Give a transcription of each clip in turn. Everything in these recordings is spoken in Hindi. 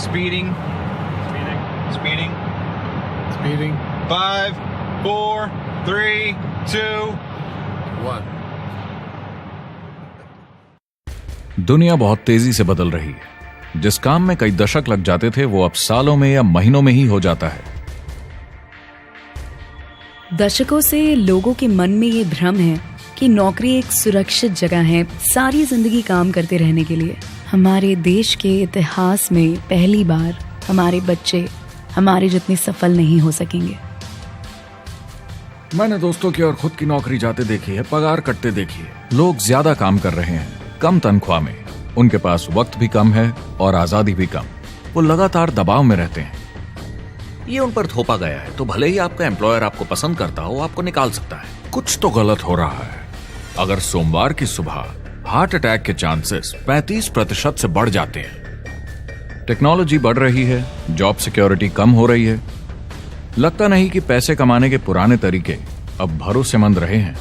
Speeding. Speeding. 5, 4, 3, 2, 1. दुनिया बहुत तेजी से बदल रही है। जिस काम में कई दशक लग जाते थे वो अब सालों में या महीनों में ही हो जाता है। दशकों से लोगों के मन में ये भ्रम है कि नौकरी एक सुरक्षित जगह है सारी जिंदगी काम करते रहने के लिए। हमारे देश के इतिहास में पहली बार हमारे बच्चे हमारे जितने सफल नहीं हो सकेंगे। मैंने दोस्तों की और खुद की नौकरी जाते देखी है, पगार कटते देखी है। लोग ज्यादा काम कर रहे हैं कम तनख्वाह में, उनके पास वक्त भी कम है और आजादी भी कम। वो लगातार दबाव में रहते हैं। ये उन पर थोपा गया है तो भले ही आपका एम्प्लॉयर आपको पसंद करता हो, आपको निकाल सकता है। कुछ तो गलत हो रहा है। अगर सोमवार की सुबह हार्ट अटैक के चांसेस 35% से बढ़ जाते हैं। टेक्नोलॉजी बढ़ रही है, जॉब सिक्योरिटी कम हो रही है। लगता नहीं कि पैसे कमाने के पुराने तरीके अब भरोसेमंद रहे हैं।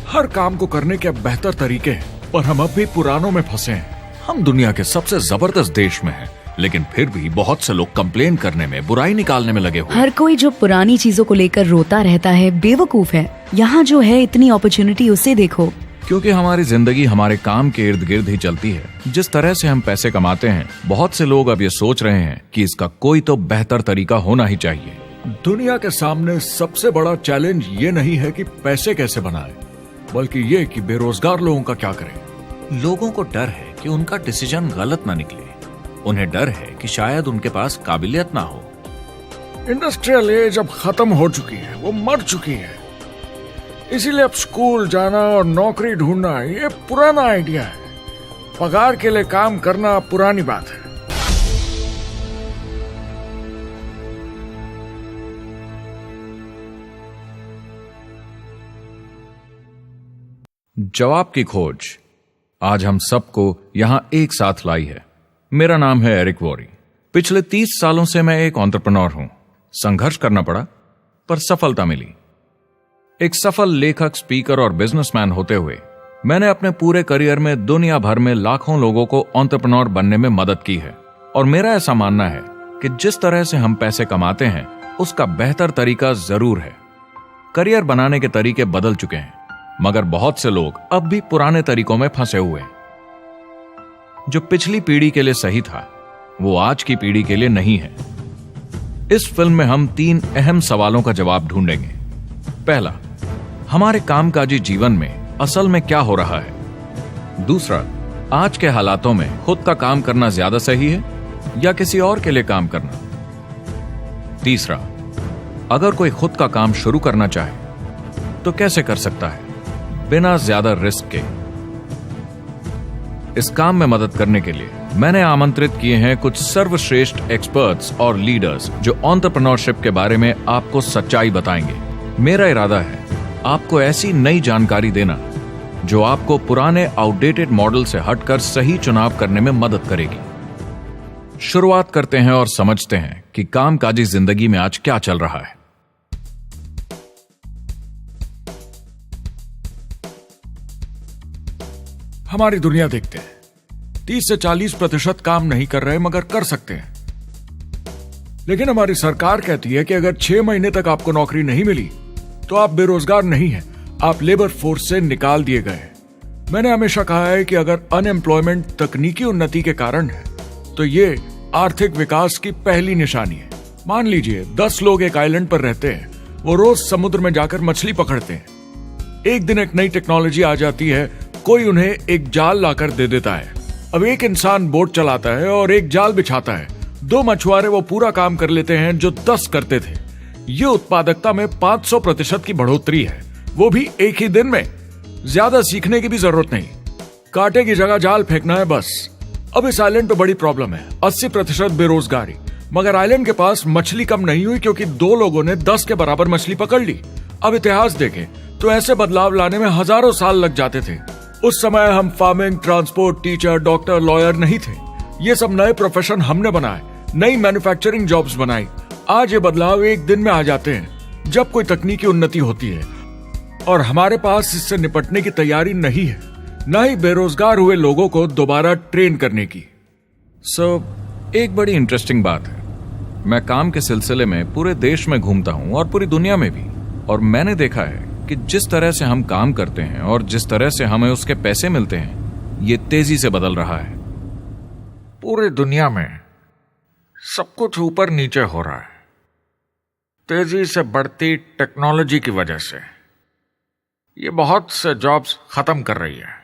हर काम को करने के अब बेहतर तरीके हैं, पर हम अब भी पुरानों में फंसे हैं। हम दुनिया के सबसे जबरदस्त देश में हैं, लेकिन फिर भी बहुत से लोग कंप्लेन करने में, बुराई निकालने में लगे हुए। हर कोई जो पुरानी चीजों को लेकर रोता रहता है बेवकूफ है। यहाँ जो है इतनी अपॉर्चुनिटी उसे देखो। क्योंकि हमारी जिंदगी हमारे काम के इर्द गिर्द ही चलती है। जिस तरह से हम पैसे कमाते हैं, बहुत से लोग अब ये सोच रहे हैं कि इसका कोई तो बेहतर तरीका होना ही चाहिए। दुनिया के सामने सबसे बड़ा चैलेंज ये नहीं है कि पैसे कैसे बनाएं, बल्कि ये कि बेरोजगार लोगों का क्या करें। लोगों को डर है कि उनका डिसीजन गलत ना निकले। उन्हें डर है कि शायद उनके पास काबिलियत ना हो। इंडस्ट्रियल एज अब खत्म हो चुकी है, वो मर चुकी है। इसीलिए अब स्कूल जाना और नौकरी ढूंढना ये पुराना आइडिया है। पगार के लिए काम करना पुरानी बात है। जवाब की खोज आज हम सबको यहां एक साथ लाई है। मेरा नाम है एरिक वॉरी। पिछले 30 सालों से मैं एक एंटरप्रेन्योर हूं। संघर्ष करना पड़ा, पर सफलता मिली। एक सफल लेखक, स्पीकर और बिजनेसमैन होते हुए मैंने अपने पूरे करियर में दुनिया भर में लाखों लोगों को एंटरप्रेन्योर बनने में मदद की है। और मेरा ऐसा मानना है कि जिस तरह से हम पैसे कमाते हैं उसका बेहतर तरीका जरूर है। करियर बनाने के तरीके बदल चुके हैं, मगर बहुत से लोग अब भी पुराने तरीकों में फंसे हुए हैं। जो पिछली पीढ़ी के लिए सही था वो आज की पीढ़ी के लिए नहीं है। इस फिल्म में हम 3 अहम सवालों का जवाब ढूंढेंगे। पहला, हमारे कामकाजी जीवन में असल में क्या हो रहा है। दूसरा, आज के हालातों में खुद का काम करना ज्यादा सही है या किसी और के लिए काम करना। तीसरा, अगर कोई खुद का काम शुरू करना चाहे तो कैसे कर सकता है बिना ज्यादा रिस्क के। इस काम में मदद करने के लिए मैंने आमंत्रित किए हैं कुछ सर्वश्रेष्ठ एक्सपर्ट्स और लीडर्स जो एंटरप्रेन्योरशिप के बारे में आपको सच्चाई बताएंगे। मेरा इरादा है आपको ऐसी नई जानकारी देना जो आपको पुराने आउटडेटेड मॉडल से हटकर सही चुनाव करने में मदद करेगी। शुरुआत करते हैं और समझते हैं कि कामकाजी जिंदगी में आज क्या चल रहा है। हमारी दुनिया देखते हैं, 30 से 40% काम नहीं कर रहे मगर कर सकते हैं। लेकिन हमारी सरकार कहती है कि अगर 6 महीने तक आपको नौकरी नहीं मिली तो आप बेरोजगार नहीं हैं, आप लेबर फोर्स से निकाल दिए गए। मैंने हमेशा कहा है कि अगर अनएम्प्लॉयमेंट तकनीकी उन्नति के कारण है तो ये आर्थिक विकास की पहली निशानी है। मान लीजिए 10 लोग एक आइलैंड पर रहते हैं, वो रोज समुद्र में जाकर मछली पकड़ते हैं। एक दिन एक नई टेक्नोलॉजी आ जाती है, कोई उन्हें एक जाल लाकर दे देता है। अब एक इंसान बोट चलाता है और एक जाल बिछाता है। 2 मछुआरे वो पूरा काम कर लेते हैं जो 10 करते थे। ये उत्पादकता में 500% की बढ़ोतरी है, वो भी एक ही दिन में। ज्यादा सीखने की भी जरूरत नहीं, कांटे की जगह जाल फेंकना है बस। अब इस आइलैंड पे बड़ी प्रॉब्लम है, 80% बेरोजगारी। मगर आइलैंड के पास मछली कम नहीं हुई क्योंकि 2 लोगों ने 10 के बराबर मछली पकड़ ली। अब इतिहास देखें तो ऐसे बदलाव लाने में हजारों साल लग जाते थे। उस समय हम farming, transport, teacher, doctor, lawyer नहीं थे। ये सब नए प्रोफेशन हमने बनाए, नई मैन्युफैक्चरिंग जॉब्स बनाई। आज ये बदलाव एक दिन में आ जाते हैं जब कोई तकनीकी उन्नति होती है, और हमारे पास इससे निपटने की तैयारी नहीं है, न ही बेरोजगार हुए लोगों को दोबारा ट्रेन करने की। एक बड़ी इंटरेस्टिंग बात है, मैं काम के सिलसिले में पूरे देश में घूमता हूं और पूरी दुनिया में भी, और मैंने देखा है कि जिस तरह से हम काम करते हैं और जिस तरह से हमें उसके पैसे मिलते हैं, ये तेजी से बदल रहा है। पूरी दुनिया में सब कुछ ऊपर नीचे हो रहा है, तेजी से बढ़ती टेक्नोलॉजी की वजह से। ये बहुत से जॉब्स खत्म कर रही है,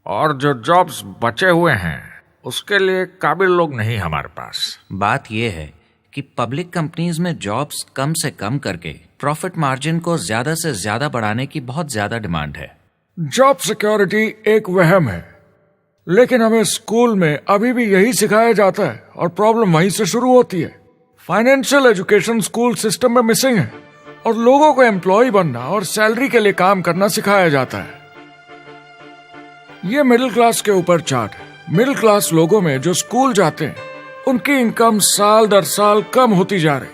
और जो जॉब्स बचे हुए हैं उसके लिए काबिल लोग नहीं हमारे पास। बात यह है कि पब्लिक कंपनीज में जॉब्स कम से कम करके प्रॉफिट मार्जिन को ज्यादा से ज्यादा बढ़ाने की बहुत ज्यादा डिमांड है। जॉब सिक्योरिटी एक वहम है, लेकिन हमें स्कूल में अभी भी यही सिखाया जाता है और प्रॉब्लम वहीं से शुरू होती है। फाइनेंशियल एजुकेशन स्कूल सिस्टम में मिसिंग है और लोगों को एम्प्लॉय बनना और सैलरी के लिए काम करना सिखाया जाता है। ये मिडिल क्लास के ऊपर चार्ट है। मिडिल क्लास लोगों में जो स्कूल जाते हैं उनकी इनकम साल दर साल कम होती जा रही,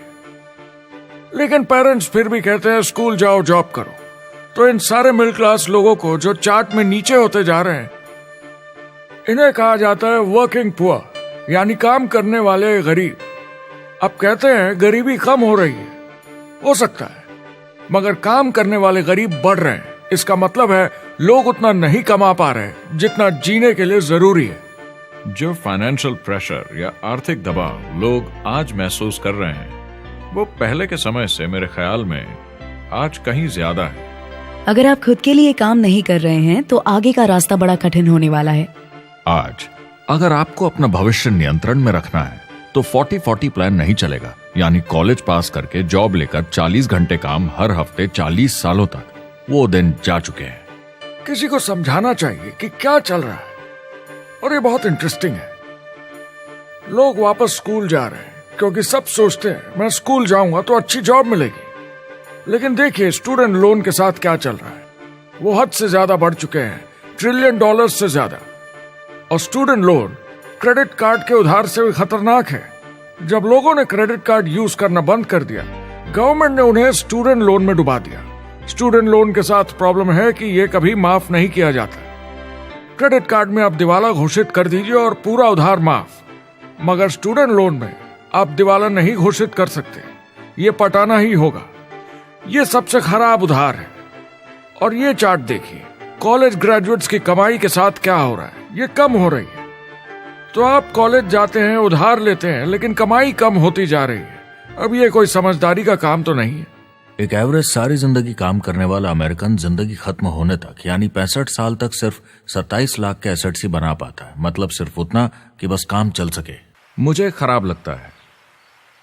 लेकिन पेरेंट्स फिर भी कहते हैं स्कूल जाओ, जॉब करो। तो इन सारे मिडिल क्लास लोगों को जो चार्ट में नीचे होते जा रहे हैं, इन्हें कहा जाता है वर्किंग पुअर, यानी काम करने वाले गरीब। अब कहते हैं गरीबी कम हो रही है, हो सकता है, मगर काम करने वाले गरीब बढ़ रहे हैं। इसका मतलब है लोग उतना नहीं कमा पा रहे जितना जीने के लिए जरूरी है। जो फाइनेंशियल प्रेशर या आर्थिक दबाव लोग आज महसूस कर रहे हैं, वो पहले के समय से मेरे ख्याल में आज कहीं ज्यादा है। अगर आप खुद के लिए काम नहीं कर रहे हैं तो आगे का रास्ता बड़ा कठिन होने वाला है। आज अगर आपको अपना भविष्य नियंत्रण में रखना है तो 40-40 प्लान नहीं चलेगा, यानी कॉलेज पास करके जॉब लेकर 40 घंटे काम हर हफ्ते 40 सालों तक, वो दिन जा चुके हैं। किसी को समझाना चाहिए कि क्या चल रहा है, और ये बहुत इंटरेस्टिंग है। लोग वापस स्कूल जा रहे हैं क्योंकि सब सोचते हैं मैं स्कूल जाऊंगा तो अच्छी जॉब मिलेगी। लेकिन देखिए स्टूडेंट लोन के साथ क्या चल रहा है, वो हद से ज्यादा बढ़ चुके हैं, $1 ट्रिलियन से ज्यादा। और स्टूडेंट लोन क्रेडिट कार्ड के उधार से भी खतरनाक है। जब लोगों ने क्रेडिट कार्ड यूज करना बंद कर दिया, गवर्नमेंट ने उन्हें स्टूडेंट लोन में डुबा दिया। स्टूडेंट लोन के साथ प्रॉब्लम है कि ये कभी माफ नहीं किया जाता। क्रेडिट कार्ड में आप दिवाला घोषित कर दीजिए और पूरा उधार माफ, मगर स्टूडेंट लोन में आप दिवाला नहीं घोषित कर सकते, ये पटाना ही होगा। ये सबसे खराब उधार है। और ये चार्ट देखिए, कॉलेज ग्रेजुएट्स की कमाई के साथ क्या हो रहा है, ये कम हो रही है। तो आप कॉलेज जाते हैं, उधार लेते हैं, लेकिन कमाई कम होती जा रही है। अब ये कोई समझदारी का काम तो नहीं है। एक एवरेज सारी जिंदगी काम करने वाला अमेरिकन जिंदगी खत्म होने तक, यानी 65 साल तक सिर्फ 27 लाख के एसेट्स ही बना पाता है। मतलब सिर्फ उतना कि बस काम चल सके। मुझे खराब लगता है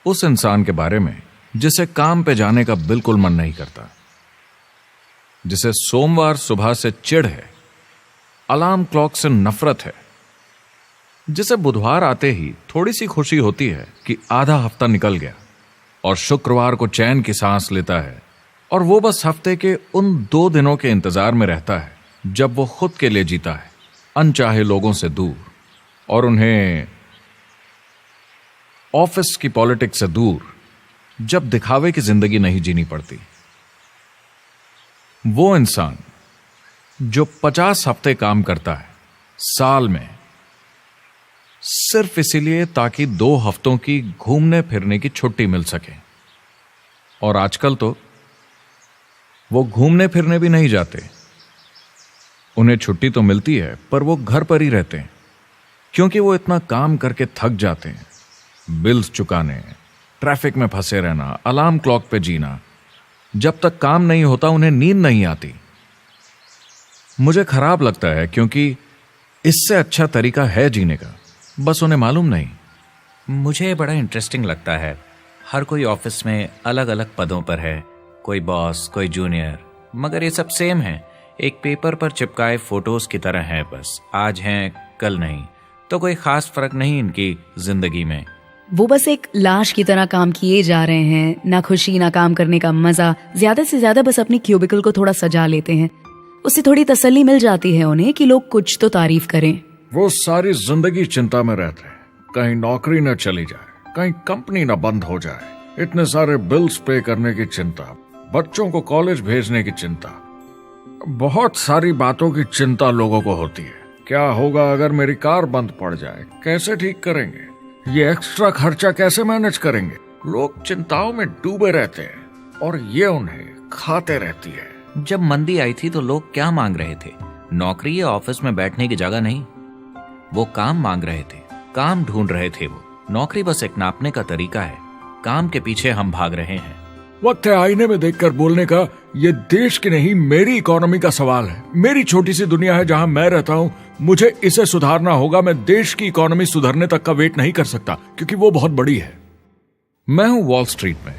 उस इंसान के बारे में जिसे काम पे जाने का बिल्कुल मन नहीं करता, जिसे सोमवार सुबह से चिढ़ है, अलार्म क्लॉक से नफरत है, जिसे बुधवार आते ही थोड़ी सी खुशी होती है कि आधा हफ्ता निकल गया, और शुक्रवार को चैन की सांस लेता है, और वो बस हफ्ते के उन 2 दिनों के इंतजार में रहता है जब वो खुद के लिए जीता है, अनचाहे लोगों से दूर, और उन्हें ऑफिस की पॉलिटिक्स से दूर, जब दिखावे की जिंदगी नहीं जीनी पड़ती। वो इंसान जो 50 हफ्ते काम करता है साल में, सिर्फ इसीलिए ताकि 2 हफ्तों की घूमने फिरने की छुट्टी मिल सके। और आजकल तो वो घूमने फिरने भी नहीं जाते। उन्हें छुट्टी तो मिलती है पर वो घर पर ही रहते हैं, क्योंकि वो इतना काम करके थक जाते हैं। बिल्स चुकाने, ट्रैफिक में फंसे रहना, अलार्म क्लॉक पे जीना, जब तक काम नहीं होता उन्हें नींद नहीं आती। मुझे खराब लगता है क्योंकि इससे अच्छा तरीका है जीने का, बस उन्हें मालूम नहीं। मुझे बड़ा इंटरेस्टिंग लगता है, हर कोई ऑफिस में अलग अलग पदों पर है, कोई बॉस, कोई जूनियर, मगर ये सब सेम है, एक पेपर पर चिपकाए फोटोज की तरह है। बस आज हैं कल नहीं, तो कोई खास फर्क नहीं इनकी जिंदगी में। वो बस एक लाश की तरह काम किए जा रहे हैं, ना खुशी ना काम करने का मजा। ज्यादा से ज्यादा बस अपनी क्यूबिकल को थोड़ा सजा लेते हैं, उससे थोड़ी तसल्ली मिल जाती है उन्हें कि लोग कुछ तो तारीफ करें। वो सारी जिंदगी चिंता में रहते हैं, कहीं नौकरी न चली जाए, कहीं कंपनी न बंद हो जाए, इतने सारे बिल्स पे करने की चिंता, बच्चों को कॉलेज भेजने की चिंता, बहुत सारी बातों की चिंता लोगों को होती है। क्या होगा अगर मेरी कार बंद पड़ जाए, कैसे ठीक करेंगे, ये एक्स्ट्रा खर्चा कैसे मैनेज करेंगे? लोग चिंताओं में डूबे रहते हैं और ये उन्हें खाते रहती है। जब मंदी आई थी तो लोग क्या मांग रहे थे? नौकरी या ऑफिस में बैठने की जगह नहीं, वो काम मांग रहे थे, काम ढूंढ रहे थे। वो नौकरी बस एक नापने का तरीका है, काम के पीछे हम भाग रहे हैं। वक्त है आईने में देखकर बोलने का। ये देश की नहीं, मेरी इकोनॉमी का सवाल है। मेरी छोटी सी दुनिया है जहां मैं रहता हूं, मुझे इसे सुधारना होगा। मैं देश की इकोनॉमी सुधरने तक का वेट नहीं कर सकता, क्योंकि वो बहुत बड़ी है। मैं हूं वॉल स्ट्रीट में,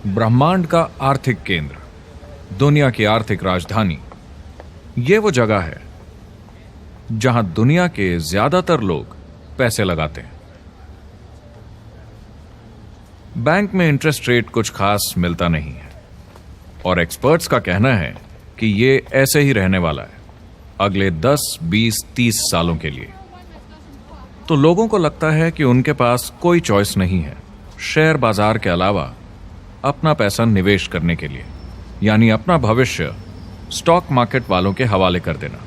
ब्रह्मांड का आर्थिक केंद्र, दुनिया की आर्थिक राजधानी। ये वो जगह है जहां दुनिया के ज्यादातर लोग पैसे लगाते हैं। बैंक में इंटरेस्ट रेट कुछ खास मिलता नहीं है और एक्सपर्ट्स का कहना है कि ये ऐसे ही रहने वाला है अगले 10, 20, 30 सालों के लिए। तो लोगों को लगता है कि उनके पास कोई चॉइस नहीं है शेयर बाजार के अलावा अपना पैसा निवेश करने के लिए, यानी अपना भविष्य स्टॉक मार्केट वालों के हवाले कर देना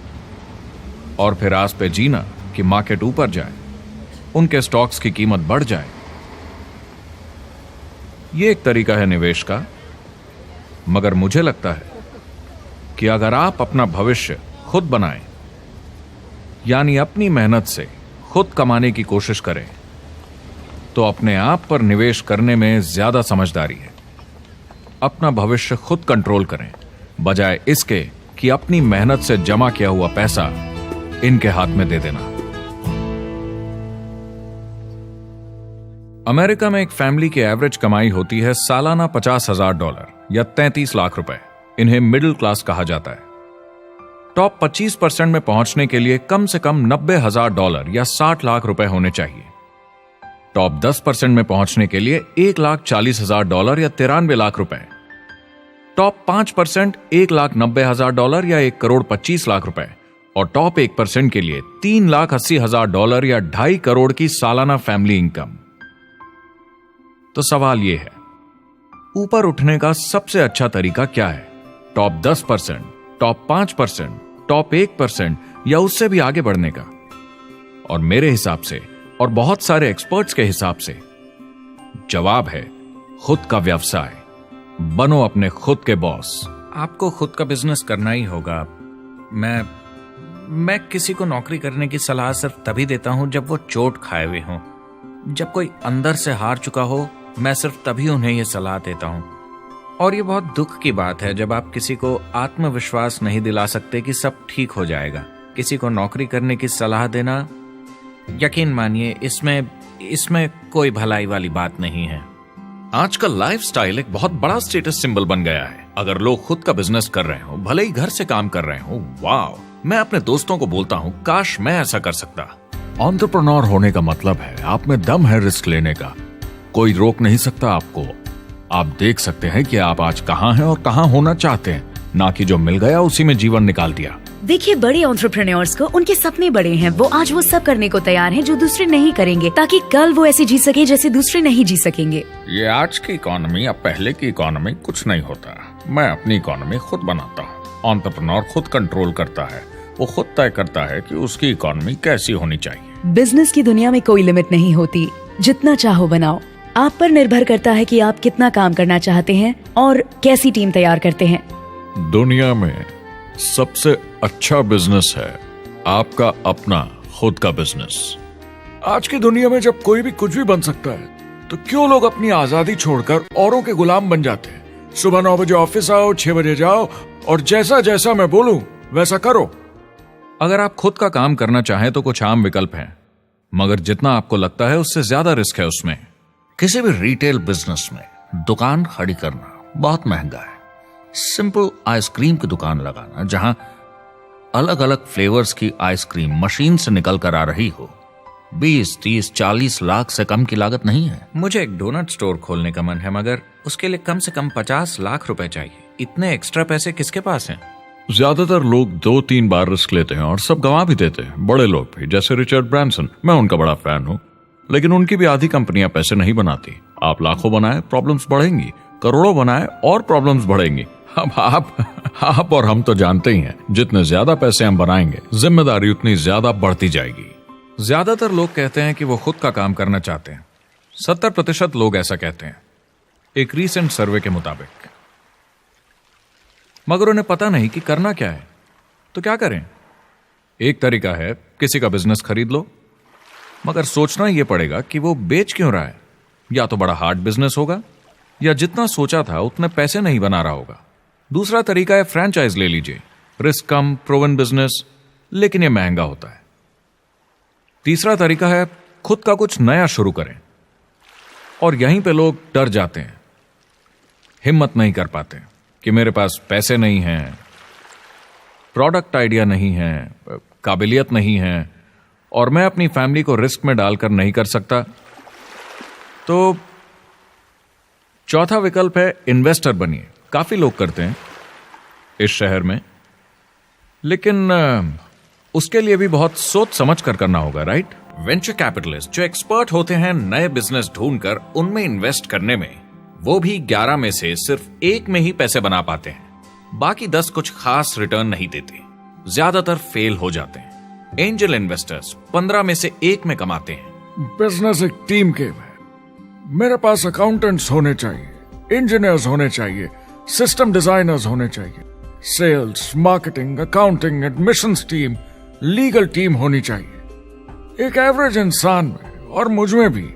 और फिर आस पे जीना कि मार्केट ऊपर जाए, उनके स्टॉक्स की कीमत बढ़ जाए। ये एक तरीका है निवेश का, मगर मुझे लगता है कि अगर आप अपना भविष्य खुद बनाएं, यानी अपनी मेहनत से खुद कमाने की कोशिश करें, तो अपने आप पर निवेश करने में ज्यादा समझदारी है। अपना भविष्य खुद कंट्रोल करें, बजाय इसके कि अपनी मेहनत से जमा किया हुआ पैसा इनके हाथ में दे देना। अमेरिका में एक फैमिली की एवरेज कमाई होती है सालाना $50,000 या 33 लाख रुपए। इन्हें मिडिल क्लास कहा जाता है। टॉप 25% में पहुंचने के लिए कम से कम $90,000 या 60 लाख रुपए होने चाहिए। टॉप 10% में पहुंचने के लिए $1,40,000 या 93 लाख रुपए। टॉप 5% $1,90,000 या 1,25,00,000 रुपए और टॉप 1% के लिए $3,80,000 या 2.5 करोड़ की सालाना फैमिली इनकम। तो सवाल यह है, ऊपर उठने का सबसे अच्छा तरीका क्या है? टॉप 10%, टॉप 5%, टॉप 1% या उससे भी आगे बढ़ने का? और मेरे हिसाब से और बहुत सारे एक्सपर्ट्स के हिसाब से जवाब है खुद का व्यवसाय। बनो अपने खुद के बॉस। आपको खुद का बिजनेस करना ही होगा। मैं किसी को नौकरी करने की सलाह सिर्फ तभी देता हूं जब वो चोट खाए हुए हों। जब कोई अंदर से हार चुका हो, मैं सिर्फ तभी उन्हें यह सलाह देता हूं। और ये बहुत दुख की बात है जब आप किसी को आत्मविश्वास नहीं दिला सकते कि सब ठीक हो जाएगा। किसी को नौकरी करने की सलाह देना, यकीन मानिए, इसमें कोई भलाई वाली बात नहीं है। आजकल लाइफस्टाइल एक बहुत बड़ा स्टेटस सिंबल बन गया है। अगर लोग खुद का बिजनेस कर रहे हो, भले ही घर से काम कर रहे हो, वाह! मैं अपने दोस्तों को बोलता हूं, काश मैं ऐसा कर सकता। एंटरप्रेन्योर होने का मतलब है आप में दम है रिस्क लेने का। कोई रोक नहीं सकता आपको। आप देख सकते हैं कि आप आज कहां हैं और कहां होना चाहते हैं, ना कि जो मिल गया उसी में जीवन निकाल दिया। देखिए, बड़े एंटरप्रेन्योर्स को उनके सपने बड़े हैं। वो आज वो सब करने को तैयार हैं जो दूसरे नहीं करेंगे, ताकि कल वो ऐसे जी सके जैसे दूसरे नहीं जी सकेंगे। ये आज की इकोनॉमी अब पहले की इकोनॉमी कुछ नहीं होता। मैं अपनी इकोनॉमी खुद बनाता हूँ। एंटरप्रेन्योर खुद कंट्रोल करता है। वो खुद तय करता है कि उसकी इकोनॉमी कैसी होनी चाहिए। बिजनेस की दुनिया में कोई लिमिट नहीं होती। जितना चाहो बनाओ। आप पर निर्भर करता है कि आप कितना काम करना चाहते हैं और कैसी टीम तैयार करते हैं। दुनिया में सबसे अच्छा बिजनेस है आपका अपना खुद का बिजनेस। आज की दुनिया में जब कोई भी कुछ भी बन सकता है, तो क्यों लोग अपनी आजादी छोड़कर औरों के गुलाम बन जाते हैं? सुबह 9 बजे ऑफिस आओ, 6 बजे जाओ और जैसा जैसा मैं बोलूं वैसा करो। अगर आप खुद का काम करना चाहें तो कुछ आम विकल्प हैं, मगर जितना आपको लगता है उससे ज्यादा रिस्क है उसमें। किसी भी रिटेल बिजनेस में दुकान खड़ी करना बहुत महंगा है। सिंपल आइसक्रीम की दुकान लगाना जहां अलग अलग फ्लेवर्स की आइसक्रीम मशीन से निकल कर आ रही हो, 20, 30, 40 लाख से कम की लागत नहीं है। मुझे एक डोनट स्टोर खोलने का मन है, मगर उसके लिए कम से कम 50 लाख रुपए चाहिए। इतने एक्स्ट्रा पैसे किसके पास हैं? ज्यादातर लोग 2-3 बार रिस्क लेते हैं और सब गंवा भी देते हैं। बड़े लोग भी, जैसे रिचर्ड ब्रांसन। मैं उनका बड़ा फैन हूं, लेकिन उनकी भी आधी कंपनियां पैसे नहीं बनाती। आप लाखों बनाए, प्रॉब्लम्स बढ़ेंगी। करोड़ों बनाए और प्रॉब्लम्स बढ़ेंगी। अब आप और हम तो जानते ही हैं, जितने ज्यादा पैसे हम बनाएंगे, जिम्मेदारी उतनी ज्यादा बढ़ती जाएगी। ज्यादातर लोग कहते हैं कि वो खुद का काम करना चाहते हैं। 70% लोग ऐसा कहते हैं, एक रीसेंट सर्वे के मुताबिक। मगर उन्हें पता नहीं कि करना क्या है। तो क्या करें? एक तरीका है किसी का बिजनेस खरीद लो, मगर सोचना यह पड़ेगा कि वो बेच क्यों रहा है। या तो बड़ा हार्ड बिजनेस होगा, या जितना सोचा था उतने पैसे नहीं बना रहा होगा। दूसरा तरीका है फ्रेंचाइज ले लीजिए, रिस्क कम, प्रूवन बिजनेस, लेकिन यह महंगा होता है। तीसरा तरीका है खुद का कुछ नया शुरू करें, और यहीं पे लोग डर जाते हैं, हिम्मत नहीं कर पाते कि मेरे पास पैसे नहीं हैं, प्रोडक्ट आइडिया नहीं है, काबिलियत नहीं है, और मैं अपनी फैमिली को रिस्क में डालकर नहीं कर सकता। तो चौथा विकल्प है इन्वेस्टर बनिए। काफी लोग करते हैं इस शहर में, लेकिन उसके लिए भी बहुत सोच समझ कर करना होगा, राइट? वेंचर कैपिटलिस्ट जो एक्सपर्ट होते हैं नए बिजनेस ढूंढकर उनमें इन्वेस्ट करने में, वो भी 11 में से सिर्फ 1 में ही पैसे बना पाते हैं। बाकी 10 कुछ खास रिटर्न नहीं देते, ज्यादातर फेल हो जाते हैं। एंजल इन्वेस्टर्स 15 में से 1 में कमाते हैं। बिजनेस एक टीम गेम है। मेरे पास अकाउंटेंट्स होने चाहिए, इंजीनियर्स होने चाहिए, सिस्टम डिजाइनर्स होने चाहिए, sales, marketing, accounting, admissions team, legal team होनी चाहिए। एक एवरेज इंसान में और मुझ में भी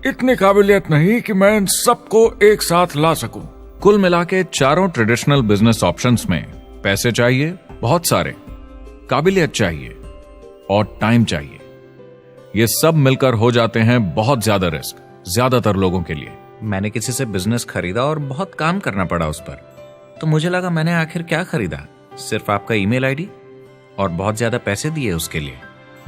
इतनी काबिलियत नहीं कि मैं इन सबको एक साथ ला सकूं। कुल मिला के चारों ट्रेडिशनल बिजनेस ऑप्शंस में पैसे चाहिए बहुत सारे, काबिलियत चाहिए और टाइम चाहिए। ये सब मिलकर हो जाते हैं बहुत ज्यादा रिस्क ज्यादातर लोगों के लिए। मैंने किसी से बिजनेस खरीदा और बहुत काम करना पड़ा उस पर, तो मुझे लगा मैंने आखिर क्या खरीदा, सिर्फ आपका ईमेल आईडी, और बहुत ज्यादा पैसे दिए उसके लिए।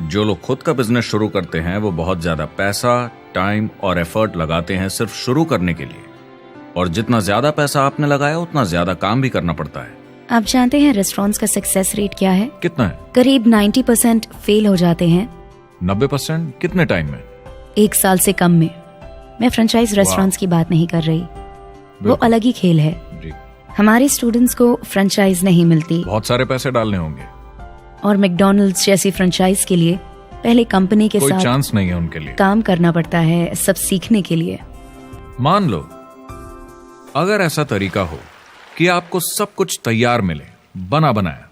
जो लोग खुद का बिजनेस शुरू करते हैं वो बहुत ज्यादा पैसा, टाइम और एफर्ट लगाते हैं सिर्फ शुरू करने के लिए, और जितना ज्यादा पैसा आपने लगाया उतना ज्यादा काम भी करना पड़ता है। आप जानते हैं रेस्टोरेंट्स का सक्सेस रेट क्या है? कितना है? करीब 90% फेल हो जाते हैं। 90%? कितने टाइम में? 1 साल से कम में। मैं फ्रेंचाइज रेस्टोरेंट्स की बात नहीं कर रही, वो अलग ही खेल है। जी। हमारे स्टूडेंट्स को फ्रेंचाइज नहीं मिलती, बहुत सारे पैसे डालने होंगे, और मैकडॉनल्ड्स जैसी फ्रेंचाइज के लिए पहले कंपनी के कोई साथ चांस नहीं है उनके लिए। काम करना पड़ता है सब सीखने के लिए। मान लो अगर ऐसा तरीका हो कि आपको सब कुछ तैयार मिले, बना बनाया,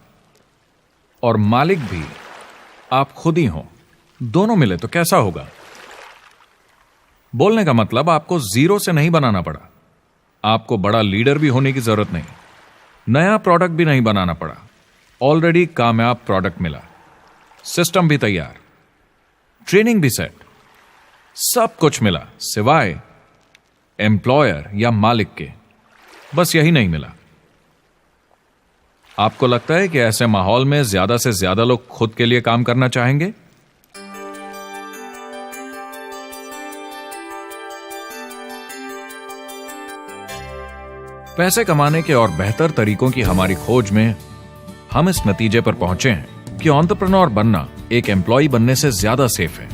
और मालिक भी आप खुद ही हो, दोनों मिले, तो कैसा होगा? बोलने का मतलब आपको जीरो से नहीं बनाना पड़ा, आपको बड़ा लीडर भी होने की जरूरत नहीं, नया प्रोडक्ट भी नहीं बनाना पड़ा, ऑलरेडी कामयाब प्रोडक्ट मिला, सिस्टम भी तैयार, ट्रेनिंग भी सेट, सब कुछ मिला सिवाय एम्प्लॉयर या मालिक के। बस यही नहीं मिला। आपको लगता है कि ऐसे माहौल में ज्यादा से ज्यादा लोग खुद के लिए काम करना चाहेंगे? पैसे कमाने के और बेहतर तरीकों की हमारी खोज में हम इस नतीजे पर पहुंचे हैं कि एंटरप्रेन्योर बनना एक एम्प्लॉय बनने से ज्यादा सेफ है,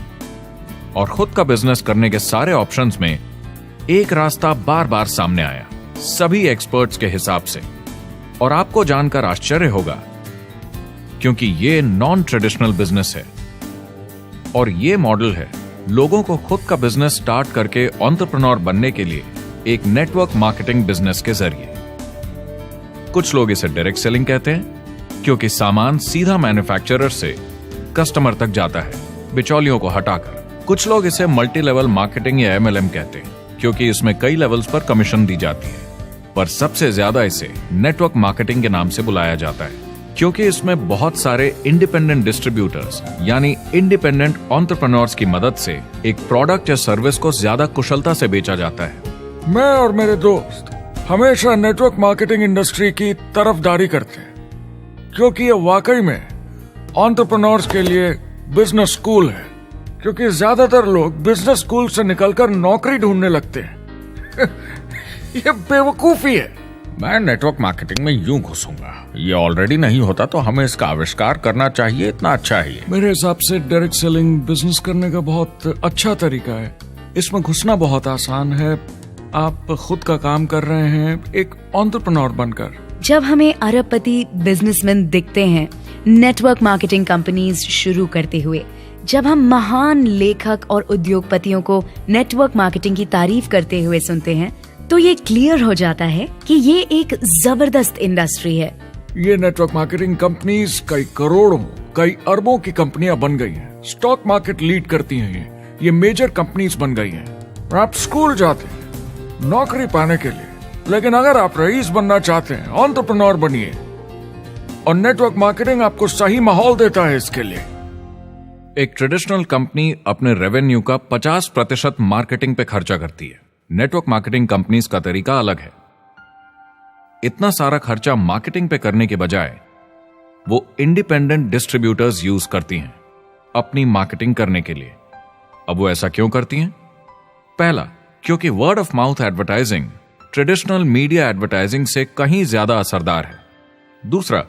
और खुद का बिजनेस करने के सारे ऑप्शंस में एक रास्ता बार बार सामने आया सभी एक्सपर्ट्स के हिसाब से। और आपको जानकर आश्चर्य होगा, क्योंकि ये नॉन ट्रेडिशनल बिजनेस है, और ये मॉडल है लोगों को खुद का बिजनेस स्टार्ट करके एंटरप्रेन्योर बनने के लिए एक नेटवर्क मार्केटिंग बिजनेस के जरिए। कुछ लोग इसे डायरेक्ट सेलिंग कहते हैं, क्योंकि सामान सीधा मैन्युफैक्चरर से कस्टमर तक जाता है बिचौलियों को हटाकर। कुछ लोग इसे मल्टी लेवल मार्केटिंग या MLM कहते हैं, क्योंकि इसमें कई लेवल्स पर कमीशन दी जाती है। पर सबसे ज्यादा इसे नेटवर्क मार्केटिंग के नाम से बुलाया जाता है, क्योंकि इसमें बहुत सारे इंडिपेंडेंट डिस्ट्रीब्यूटर्स यानी इंडिपेंडेंट एंटरप्रेन्योर्स की मदद से एक प्रोडक्ट या सर्विस को ज्यादा कुशलता से बेचा जाता है। मैं और मेरे दोस्त हमेशा नेटवर्क मार्केटिंग इंडस्ट्री की तरफदारी करते हैं, क्योंकि ये वाकई में एंटरप्रेन्योर्स के लिए बिजनेस स्कूल है। क्योंकि ज्यादातर लोग बिजनेस स्कूल से निकलकर नौकरी ढूंढने लगते हैं। ये बेवकूफी है। मैं नेटवर्क मार्केटिंग में यूं घुसूंगा, ये ऑलरेडी नहीं होता तो हमें इसका आविष्कार करना चाहिए, इतना अच्छा है ये। मेरे हिसाब से डायरेक्ट सेलिंग बिजनेस करने का बहुत अच्छा तरीका है। इसमें घुसना बहुत आसान है। आप खुद का काम कर रहे हैं एक एंटरप्रेन्योर बनकर। जब हमें अरबपति बिजनेसमैन दिखते हैं नेटवर्क मार्केटिंग कंपनीज शुरू करते हुए, जब हम महान लेखक और उद्योगपतियों को नेटवर्क मार्केटिंग की तारीफ करते हुए सुनते हैं तो ये क्लियर हो जाता है कि ये एक जबरदस्त इंडस्ट्री है। ये नेटवर्क मार्केटिंग कंपनीज कई करोड़ों, कई अरबों की कंपनियां बन गई हैं। स्टॉक मार्केट लीड करती हैं ये मेजर कंपनीज बन गई हैं। आप स्कूल जाते हैं नौकरी पाने के लिए, लेकिन अगर आप रईस बनना चाहते हैं, एंटरप्रेन्योर बनिए, और नेटवर्क मार्केटिंग आपको सही माहौल देता है इसके लिए। एक ट्रेडिशनल कंपनी अपने रेवेन्यू का 50% मार्केटिंग पे खर्चा करती है। नेटवर्क मार्केटिंग कंपनीज का तरीका अलग है। इतना सारा खर्चा मार्केटिंग पे करने के बजाय वो इंडिपेंडेंट डिस्ट्रीब्यूटर्स यूज करती हैं अपनी मार्केटिंग करने के लिए। अब वो ऐसा क्यों करती हैं? पहला, क्योंकि word of mouth advertising traditional media advertising से कहीं ज्यादा असरदार है। दूसरा,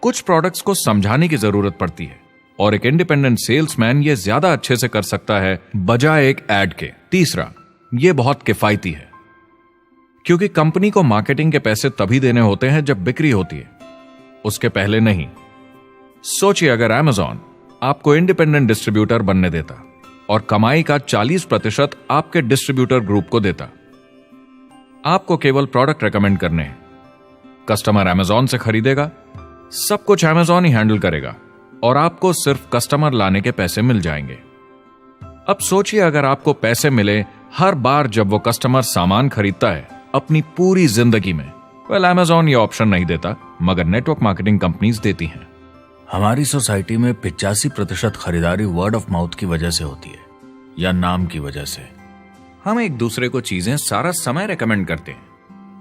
कुछ प्रोडक्ट्स को समझाने की जरूरत पड़ती है और एक इंडिपेंडेंट सेल्समैन ये ज्यादा अच्छे से कर सकता है बजाय एक एड के। तीसरा, ये बहुत किफायती है क्योंकि कंपनी को मार्केटिंग के पैसे तभी देने होते हैं जब बिक्री होती है, उसके पहले नहीं। सोचिए अगर Amazon आपको इंडिपेंडेंट डिस्ट्रीब्यूटर बनने देता और कमाई का 40% आपके डिस्ट्रीब्यूटर ग्रुप को देता। आपको केवल प्रोडक्ट रेकमेंड करने हैं, कस्टमर Amazon से खरीदेगा, सब कुछ Amazon ही हैंडल करेगा और आपको सिर्फ कस्टमर लाने के पैसे मिल जाएंगे। अब सोचिए अगर आपको पैसे मिले हर बार जब वो कस्टमर सामान खरीदता है अपनी पूरी जिंदगी में। Amazon ये ऑप्शन नहीं देता, मगर नेटवर्क मार्केटिंग कंपनीज देती हैं। हमारी सोसाइटी में 85% खरीदारी वर्ड ऑफ माउथ की वजह से होती है या नाम की वजह से। हम एक दूसरे को चीजें सारा समय रेकमेंड करते हैं।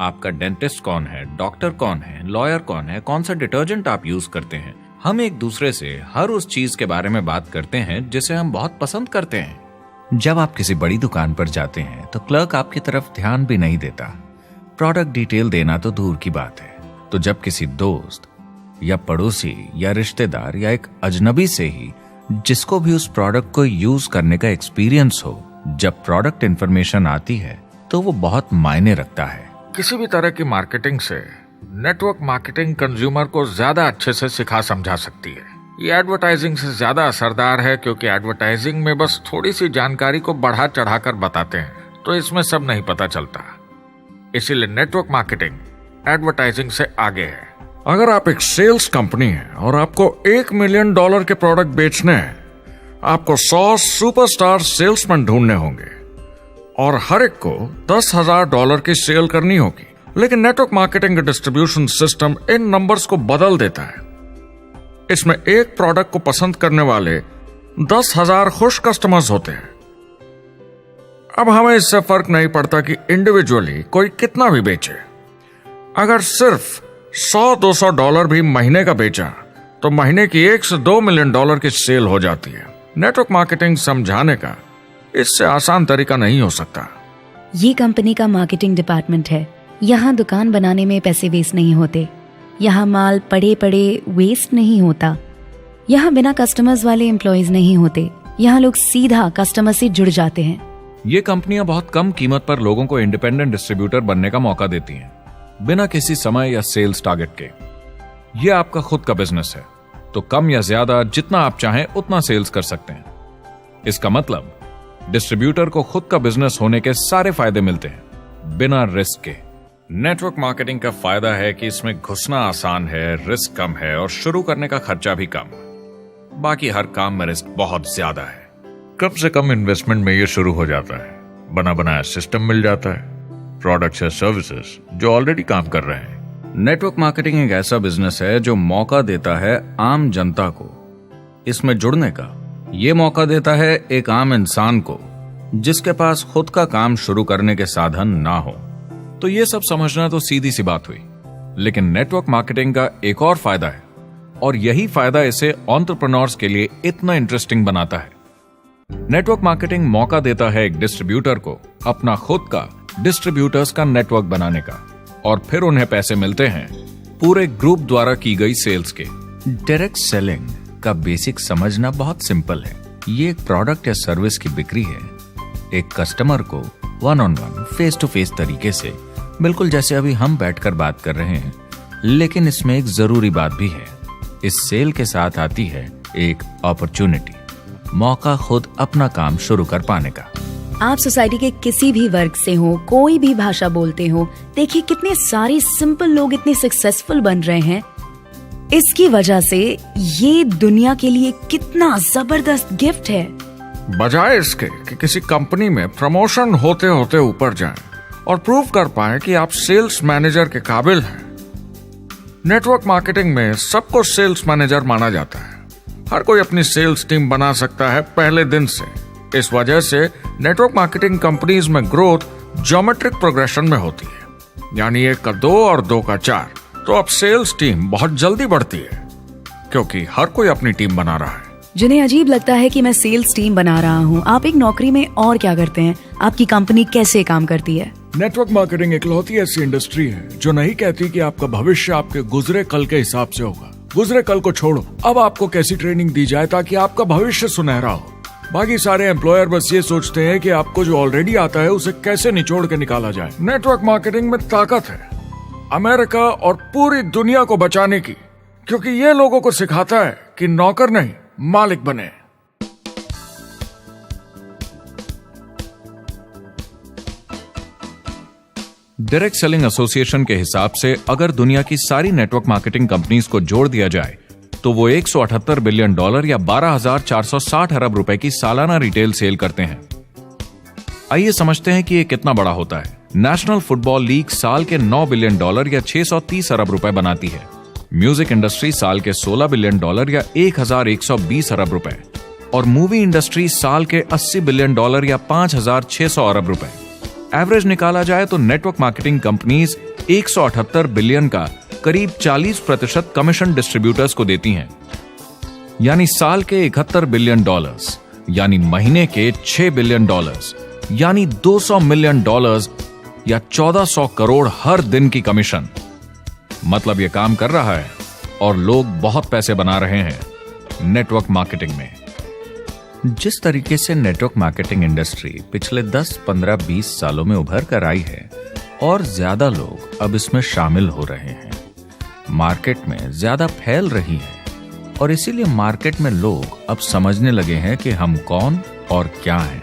आपका डेंटिस्ट कौन है, डॉक्टर कौन है, लॉयर कौन है, कौन सा डिटर्जेंट आप यूज करते हैं। हम एक दूसरे से हर उस चीज के बारे में बात करते हैं जिसे हम बहुत पसंद करते हैं। जब आप किसी बड़ी दुकान पर जाते हैं तो क्लर्क आपकी तरफ ध्यान भी नहीं देता, प्रोडक्ट डिटेल देना तो दूर की बात है। तो जब किसी दोस्त या पड़ोसी या रिश्तेदार या एक अजनबी से ही जिसको भी उस प्रोडक्ट को यूज करने का एक्सपीरियंस हो, जब प्रोडक्ट इंफॉर्मेशन आती है तो वो बहुत मायने रखता है। किसी भी तरह की मार्केटिंग से नेटवर्क मार्केटिंग कंज्यूमर को ज्यादा अच्छे से सिखा समझा सकती है। ये एडवर्टाइजिंग से ज्यादा असरदार है क्योंकि एडवर्टाइजिंग में बस थोड़ी सी जानकारी को बढ़ा चढ़ाकर बताते हैं, तो इसमें सब नहीं पता चलता। इसीलिए नेटवर्क मार्केटिंग एडवर्टाइजिंग से आगे है। अगर आप एक सेल्स कंपनी है और आपको $1 मिलियन के प्रोडक्ट बेचने हैं, आपको 100 सुपरस्टार सेल्समैन ढूंढने होंगे और हर एक को $10,000 की सेल करनी होगी। लेकिन नेटवर्क मार्केटिंग का डिस्ट्रीब्यूशन सिस्टम इन नंबर्स को बदल देता है। इसमें एक प्रोडक्ट को पसंद करने वाले 10,000 खुश कस्टमर्स होते हैं। अब हमें इससे फर्क नहीं पड़ता कि इंडिविजुअली कोई कितना भी बेचे। अगर सिर्फ $100-200 भी महीने का बेचा तो महीने की $1 से $2 मिलियन की सेल हो जाती है। नेटवर्क मार्केटिंग समझाने का इससे आसान तरीका नहीं हो सकता। ये कंपनी का मार्केटिंग डिपार्टमेंट है। यहाँ दुकान बनाने में पैसे वेस्ट नहीं होते, यहाँ माल पड़े पड़े वेस्ट नहीं होता, यहाँ बिना कस्टमर्स वाले एम्प्लॉयज नहीं होते, यहाँ लोग सीधा कस्टमर से जुड़ जाते हैं। ये कंपनियां बहुत कम कीमत पर लोगों को इंडिपेंडेंट डिस्ट्रीब्यूटर बनने का मौका देती हैं, बिना किसी समय या सेल्स टारगेट के। ये आपका खुद का बिजनेस है, तो कम या ज्यादा जितना आप चाहें उतना सेल्स कर सकते हैं। इसका मतलब डिस्ट्रीब्यूटर को खुद का बिजनेस होने के सारे फायदे मिलते हैं, बिना रिस्क के। नेटवर्क मार्केटिंग का फायदा है कि इसमें घुसना आसान है, रिस्क कम है और शुरू करने का खर्चा भी कम। बाकी हर काम में रिस्क बहुत ज्यादा है। कम से कम इन्वेस्टमेंट में ये शुरू हो जाता है, बना बनाया सिस्टम मिल जाता है, प्रोडक्ट्स या सर्विसेज जो ऑलरेडी काम कर रहे हैं। नेटवर्क मार्केटिंग एक ऐसा बिजनेस है जो मौका देता है आम जनता को इसमें जुड़ने का। ये मौका देता है एक आम इंसान को जिसके पास खुद का काम शुरू करने के साधन ना हो। तो ये सब समझना तो सीधी सी बात हुई, लेकिन नेटवर्क मार्केटिंग का एक और फायदा है और यही फायदा इसे एंटरप्रेन्योर्स के लिए इतना इंटरेस्टिंग बनाता है। नेटवर्क मार्केटिंग मौका देता है एक डिस्ट्रीब्यूटर को अपना खुद का डिस्ट्रीब्यूटर्स का नेटवर्क बनाने का, और फिर उन्हें पैसे मिलते हैं पूरे ग्रुप द्वारा की गई सेल्स के। डायरेक्ट सेलिंग का बेसिक समझना बहुत सिंपल है। ये एक प्रोडक्ट या सर्विस की बिक्री है एक कस्टमर को वन-ऑन-वन, फेस टू फेस तरीके से, बिल्कुल जैसे अभी हम बैठकर बात कर रहे हैं। लेकिन इसमें एक जरूरी बात भी है, इस सेल के साथ आती है एक अपॉर्चुनिटी। मौका खुद अपना काम शुरू कर पाने का। आप सोसाइटी के किसी भी वर्ग से हो, कोई भी भाषा बोलते हो, देखिए कितने सारे सिंपल लोग इतने सक्सेसफुल बन रहे हैं। इसकी वजह से ये दुनिया के लिए कितना जबरदस्त गिफ्ट है। बजाय इसके कि किसी कंपनी में प्रमोशन होते होते ऊपर जाएं और प्रूव कर पाएं कि आप सेल्स मैनेजर के काबिल हैं, नेटवर्क मार्केटिंग में सबको सेल्स मैनेजर माना जाता है। हर कोई अपनी सेल्स टीम बना सकता है पहले दिन से। इस वजह से नेटवर्क मार्केटिंग कंपनीज में ग्रोथ ज्योमेट्रिक प्रोग्रेशन में होती है, यानी 1 का 2 और 2 का 4। तो अब सेल्स टीम बहुत जल्दी बढ़ती है क्योंकि हर कोई अपनी टीम बना रहा है। जिन्हें अजीब लगता है कि मैं सेल्स टीम बना रहा हूँ, आप एक नौकरी में और क्या करते हैं? आपकी कंपनी कैसे काम करती है? नेटवर्क मार्केटिंग इकलौती ऐसी इंडस्ट्री है जो नहीं कहती कि आपका भविष्य आपके गुजरे कल के हिसाब से होगा। गुजरे कल को छोड़ो, अब आपको कैसी ट्रेनिंग दी जाए ताकि आपका भविष्य सुनहरा हो। बाकी सारे एम्प्लॉयर बस ये सोचते हैं कि आपको जो ऑलरेडी आता है उसे कैसे निचोड़ के निकाला जाए। नेटवर्क मार्केटिंग में ताकत है अमेरिका और पूरी दुनिया को बचाने की, क्योंकि ये लोगों को सिखाता है कि नौकर नहीं मालिक बने। डायरेक्ट सेलिंग एसोसिएशन के हिसाब से अगर दुनिया की सारी नेटवर्क मार्केटिंग कंपनीज को जोड़ दिया जाए तो वो $178 बिलियन या 12,460 अरब रुपए की सालाना रिटेल सेल करते हैं। आइए समझते हैं कि ये कितना बड़ा होता है। नेशनल फुटबॉल लीग साल के $9 बिलियन या 630 अरब रुपए बनाती है। म्यूजिक इंडस्ट्री साल के $16 बिलियन या 1,120 अरब रुपए, और मूवी इंडस्ट्री साल के $80 बिलियन या 5,600 अरब रुपए। एवरेज निकाला जाए तो नेटवर्क मार्केटिंग कंपनीज 178 बिलियन का करीब 40% कमीशन डिस्ट्रीब्यूटर्स को देती हैं, यानी साल के $71 बिलियन, यानी महीने के $6 बिलियन, यानी $200 मिलियन या 1400 करोड़ हर दिन की कमीशन। मतलब ये काम कर रहा है और लोग बहुत पैसे बना रहे हैं नेटवर्क मार्केटिंग में। जिस तरीके से नेटवर्क मार्केटिंग इंडस्ट्री पिछले 10, 15, 20 सालों में उभर कर आई है और ज्यादा लोग अब इसमें शामिल हो रहे हैं, मार्केट में ज्यादा फैल रही है और इसीलिए मार्केट में लोग अब समझने लगे हैं कि हम कौन और क्या हैं।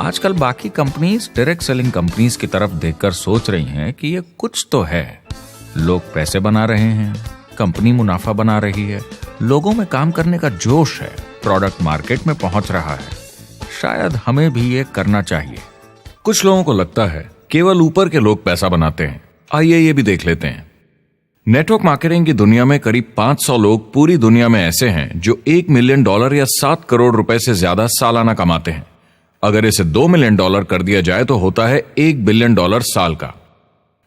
आजकल बाकी कंपनीज डायरेक्ट सेलिंग कंपनीज की तरफ देखकर सोच रही हैं कि ये कुछ तो है। लोग पैसे बना रहे हैं, कंपनी मुनाफा बना रही है, लोगों में काम करने का जोश है, प्रोडक्ट मार्केट में पहुंच रहा है, शायद हमें भी ये करना चाहिए। कुछ लोगों को लगता है केवल ऊपर के लोग पैसा बनाते हैं। आइए ये भी देख लेते हैं। नेटवर्क मार्केटिंग की दुनिया में करीब 500 लोग पूरी दुनिया में ऐसे हैं जो $1 मिलियन या 7 करोड़ रुपए से ज्यादा सालाना कमाते हैं। अगर इसे $2 मिलियन कर दिया जाए तो होता है $1 बिलियन साल का,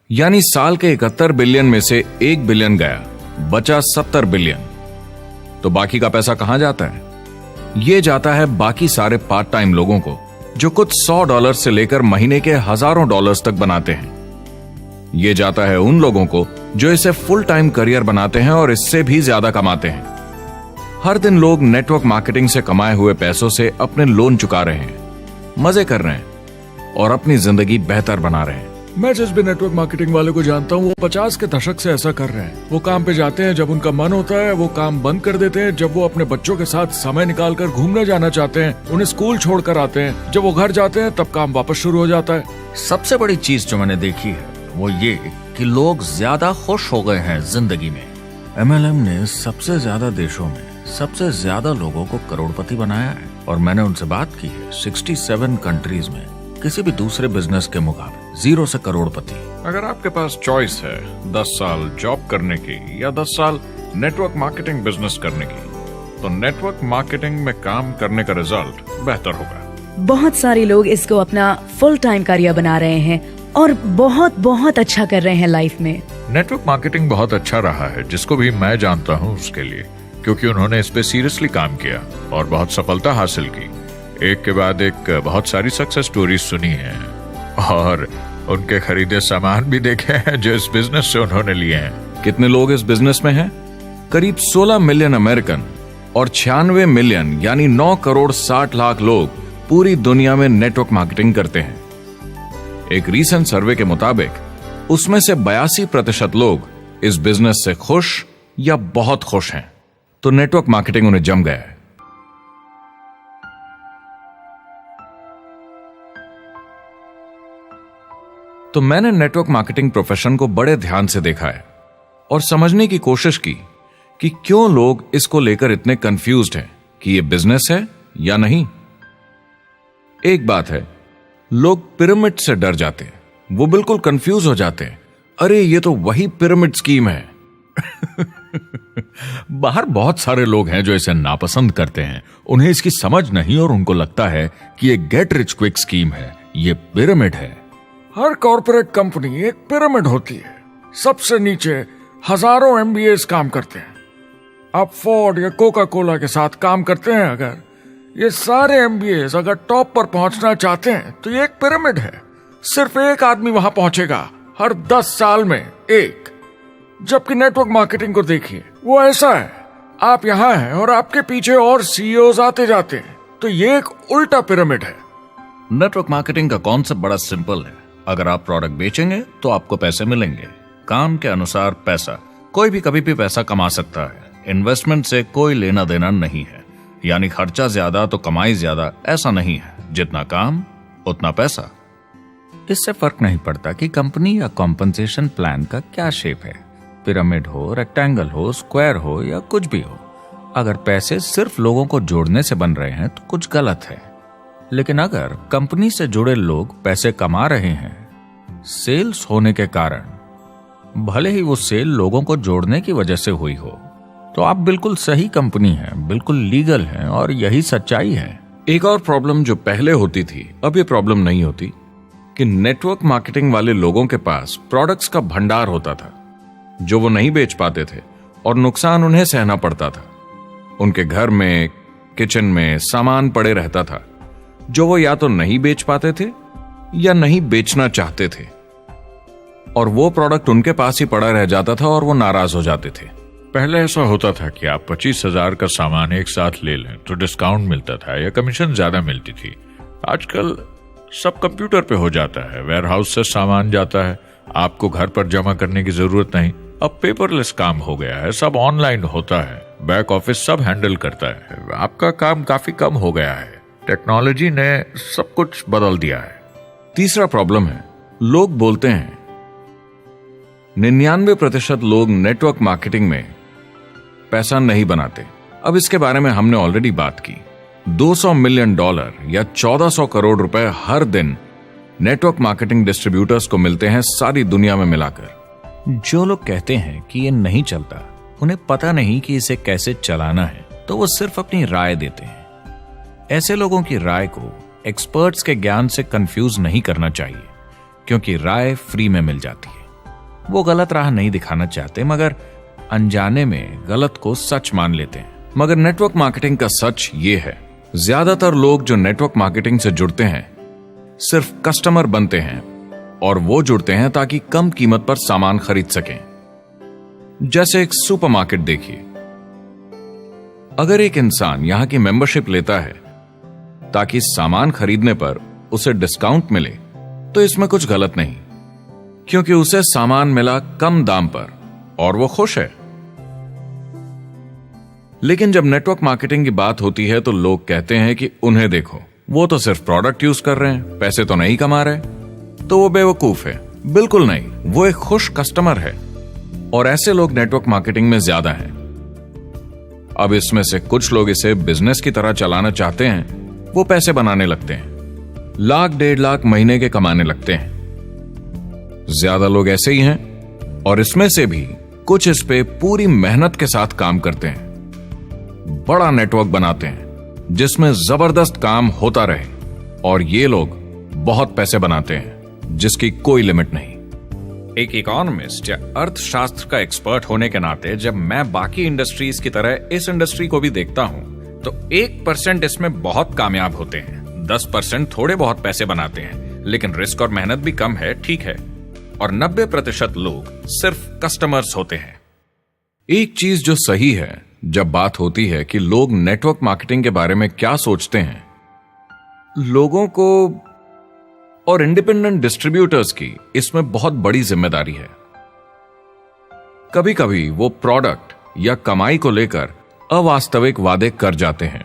यानी साल के 71 बिलियन में से 1 बिलियन गया, बचा 70 बिलियन। तो बाकी का पैसा कहां जाता है? ये जाता है बाकी सारे पार्ट टाइम लोगों को जो कुछ $100 से लेकर महीने के हजारों डॉलर्स तक बनाते हैं। ये जाता है उन लोगों को जो इसे फुल टाइम करियर बनाते हैं और इससे भी ज्यादा कमाते हैं। हर दिन लोग नेटवर्क मार्केटिंग से कमाए हुए पैसों से अपने लोन चुका रहे हैं, मजे कर रहे हैं और अपनी जिंदगी बेहतर बना रहे हैं। मैं जिस भी नेटवर्क मार्केटिंग वाले को जानता हूँ वो 50 के दशक से ऐसा कर रहे हैं। वो काम पे जाते हैं जब उनका मन होता है, वो काम बंद कर देते हैं जब वो अपने बच्चों के साथ समय निकालकर घूमने जाना चाहते हैं, उन्हें स्कूल छोड़कर आते हैं, जब वो घर जाते हैं तब काम वापस शुरू हो जाता है। सबसे बड़ी चीज जो मैंने देखी है वो ये कि लोग ज्यादा खुश हो गए हैं जिंदगी में। MLM ने सबसे ज्यादा देशों में सबसे ज्यादा लोगों को करोड़पति बनाया है और मैंने उनसे बात की है 67 कंट्रीज में किसी भी दूसरे बिजनेस के मुकाबले 0 से करोड़पति। अगर आपके पास चॉइस है 10 साल जॉब करने की या 10 साल नेटवर्क मार्केटिंग बिजनेस करने की, तो नेटवर्क मार्केटिंग में काम करने का रिजल्ट बेहतर होगा। बहुत सारे लोग इसको अपना फुल टाइम करियर बना रहे हैं और बहुत बहुत अच्छा कर रहे हैं लाइफ में। नेटवर्क मार्केटिंग बहुत अच्छा रहा है जिसको भी मैं जानता हूँ उसके लिए, क्योंकि उन्होंने इस पे सीरियसली काम किया और बहुत सफलता हासिल की। एक के बाद एक बहुत सारी सक्सेस स्टोरीज सुनी है और उनके खरीदे सामान भी देखे हैं जो इस बिजनेस से उन्होंने लिए हैं। कितने लोग इस बिजनेस में हैं? करीब 16 मिलियन अमेरिकन और 96 मिलियन यानी 9 करोड़ 60 लाख लोग पूरी दुनिया में नेटवर्क मार्केटिंग करते हैं। एक रीसेंट सर्वे के मुताबिक उसमें से 82% लोग इस बिजनेस से खुश या बहुत खुश हैं। तो नेटवर्क मार्केटिंग उन्हें जम गया है। तो मैंने नेटवर्क मार्केटिंग प्रोफेशन को बड़े ध्यान से देखा है और समझने की कोशिश की कि क्यों लोग इसको लेकर इतने कंफ्यूज्ड हैं कि ये बिजनेस है या नहीं। एक बात है, लोग पिरामिड से डर जाते हैं, वो बिल्कुल कंफ्यूज हो जाते हैं, अरे ये तो वही पिरामिड स्कीम है। बाहर बहुत सारे लोग हैं जो इसे नापसंद करते हैं, उन्हें इसकी समझ नहीं और उनको लगता है कि ये गेट रिच क्विक स्कीम है, ये पिरामिड है। हर कॉर्पोरेट कंपनी एक पिरामिड होती है। सबसे नीचे हजारों एमबीएस काम करते हैं। आप फोर्ड या कोका कोला के साथ काम करते हैं, अगर ये सारे एमबीएस अगर टॉप पर पहुंचना चाहते हैं तो ये एक पिरामिड है। सिर्फ एक आदमी वहां पहुंचेगा हर 10 साल में एक। जबकि नेटवर्क मार्केटिंग को देखिए, वो ऐसा है, आप यहां हैं और आपके पीछे और सीईओज आते जाते हैं, तो ये एक उल्टा पिरामिड है। नेटवर्क मार्केटिंग का कॉन्सेप्ट बड़ा सिंपल है। अगर आप प्रोडक्ट बेचेंगे तो आपको पैसे मिलेंगे, काम के अनुसार पैसा। कोई भी कभी भी पैसा कमा सकता है, इन्वेस्टमेंट से कोई लेना देना नहीं है। यानी खर्चा ज्यादा तो कमाई ज्यादा, ऐसा नहीं है, जितना काम उतना पैसा। इससे फर्क नहीं पड़ता कि कंपनी या कॉम्पनसेशन प्लान का क्या शेप है, पिरामिड हो, रेक्टेंगल हो, स्क्वायर हो या कुछ भी हो। अगर पैसे सिर्फ लोगों को जोड़ने से बन रहे हैं तो कुछ गलत है। लेकिन अगर कंपनी से जुड़े लोग पैसे कमा रहे हैं सेल्स होने के कारण, भले ही वो सेल लोगों को जोड़ने की वजह से हुई हो, तो आप बिल्कुल सही कंपनी हैं, बिल्कुल लीगल हैं और यही सच्चाई है। एक और प्रॉब्लम जो पहले होती थी, अब ये प्रॉब्लम नहीं होती कि नेटवर्क मार्केटिंग वाले लोगों के पास प्रोडक्ट्स का भंडार होता था जो वो नहीं बेच पाते थे और नुकसान उन्हें सहना पड़ता था। उनके घर में, किचन में सामान पड़े रहता था जो वो या तो नहीं बेच पाते थे या नहीं बेचना चाहते थे, और वो प्रोडक्ट उनके पास ही पड़ा रह जाता था और वो नाराज हो जाते थे। पहले ऐसा होता था कि आप 25,000 का सामान एक साथ ले लें तो डिस्काउंट मिलता था या कमीशन ज्यादा मिलती थी। आजकल सब कंप्यूटर पे हो जाता है, वेयर हाउस से सामान जाता है, आपको घर पर जमा करने की जरूरत नहीं। अब पेपरलेस काम हो गया है, सब ऑनलाइन होता है, बैक ऑफिस सब हैंडल करता है, आपका काम काफी कम हो गया है। टेक्नोलॉजी ने सब कुछ बदल दिया है। तीसरा प्रॉब्लम है, लोग बोलते हैं 99% लोग नेटवर्क मार्केटिंग में पैसा नहीं बनाते। अब इसके बारे में हमने ऑलरेडी बात की। $200 मिलियन या 1400 करोड़ रुपए हर दिन नेटवर्क मार्केटिंग डिस्ट्रीब्यूटर्स को मिलते हैं सारी दुनिया में मिलाकर। जो लोग कहते हैं कि ये नहीं चलता, उन्हें पता नहीं कि इसे कैसे चलाना है, तो वो सिर्फ अपनी राय देते हैं। ऐसे लोगों की राय को एक्सपर्ट्स के ज्ञान से कंफ्यूज नहीं करना चाहिए, क्योंकि राय फ्री में मिल जाती है। वो गलत राह नहीं दिखाना चाहते, मगर अनजाने में गलत को सच मान लेते हैं। मगर नेटवर्क मार्केटिंग का सच ये है, ज्यादातर लोग जो नेटवर्क मार्केटिंग से जुड़ते हैं सिर्फ कस्टमर बनते हैं, और वो जुड़ते हैं ताकि कम कीमत पर सामान खरीद सकें। जैसे एक सुपरमार्केट देखिए, अगर एक इंसान यहां की मेंबरशिप लेता है ताकि सामान खरीदने पर उसे डिस्काउंट मिले, तो इसमें कुछ गलत नहीं, क्योंकि उसे सामान मिला कम दाम पर और वो खुश है। लेकिन जब नेटवर्क मार्केटिंग की बात होती है तो लोग कहते हैं कि उन्हें देखो, वो तो सिर्फ प्रोडक्ट यूज कर रहे हैं, पैसे तो नहीं कमा रहे, तो वो बेवकूफ है। बिल्कुल नहीं, वो एक खुश कस्टमर है, और ऐसे लोग नेटवर्क मार्केटिंग में ज्यादा हैं। अब इसमें से कुछ लोग इसे बिजनेस की तरह चलाना चाहते हैं, वो पैसे बनाने लगते हैं, लाख 1.5 लाख महीने के कमाने लगते हैं। ज्यादा लोग ऐसे ही हैं, और इसमें से भी कुछ इस पे पूरी मेहनत के साथ काम करते हैं, बड़ा नेटवर्क बनाते हैं जिसमें जबरदस्त काम होता रहे, और ये लोग बहुत पैसे बनाते हैं जिसकी कोई लिमिट नहीं। एक इकोनॉमिस्ट या अर्थशास्त्र का एक्सपर्ट होने के नाते जब मैं बाकी इंडस्ट्रीज की तरह इस इंडस्ट्री को भी देखता हूं, तो 1% इसमें बहुत कामयाब होते हैं, 10% थोड़े बहुत पैसे बनाते हैं, लेकिन रिस्क और मेहनत भी कम है, ठीक है, और 90% लोग सिर्फ कस्टमर्स होते हैं। एक चीज जो सही है जब बात होती है कि लोग नेटवर्क मार्केटिंग के बारे में क्या सोचते हैं, लोगों को और इंडिपेंडेंट डिस्ट्रीब्यूटर्स की इसमें बहुत बड़ी जिम्मेदारी है। कभी कभी वो प्रोडक्ट या कमाई को लेकर अवास्तविक वादे कर जाते हैं।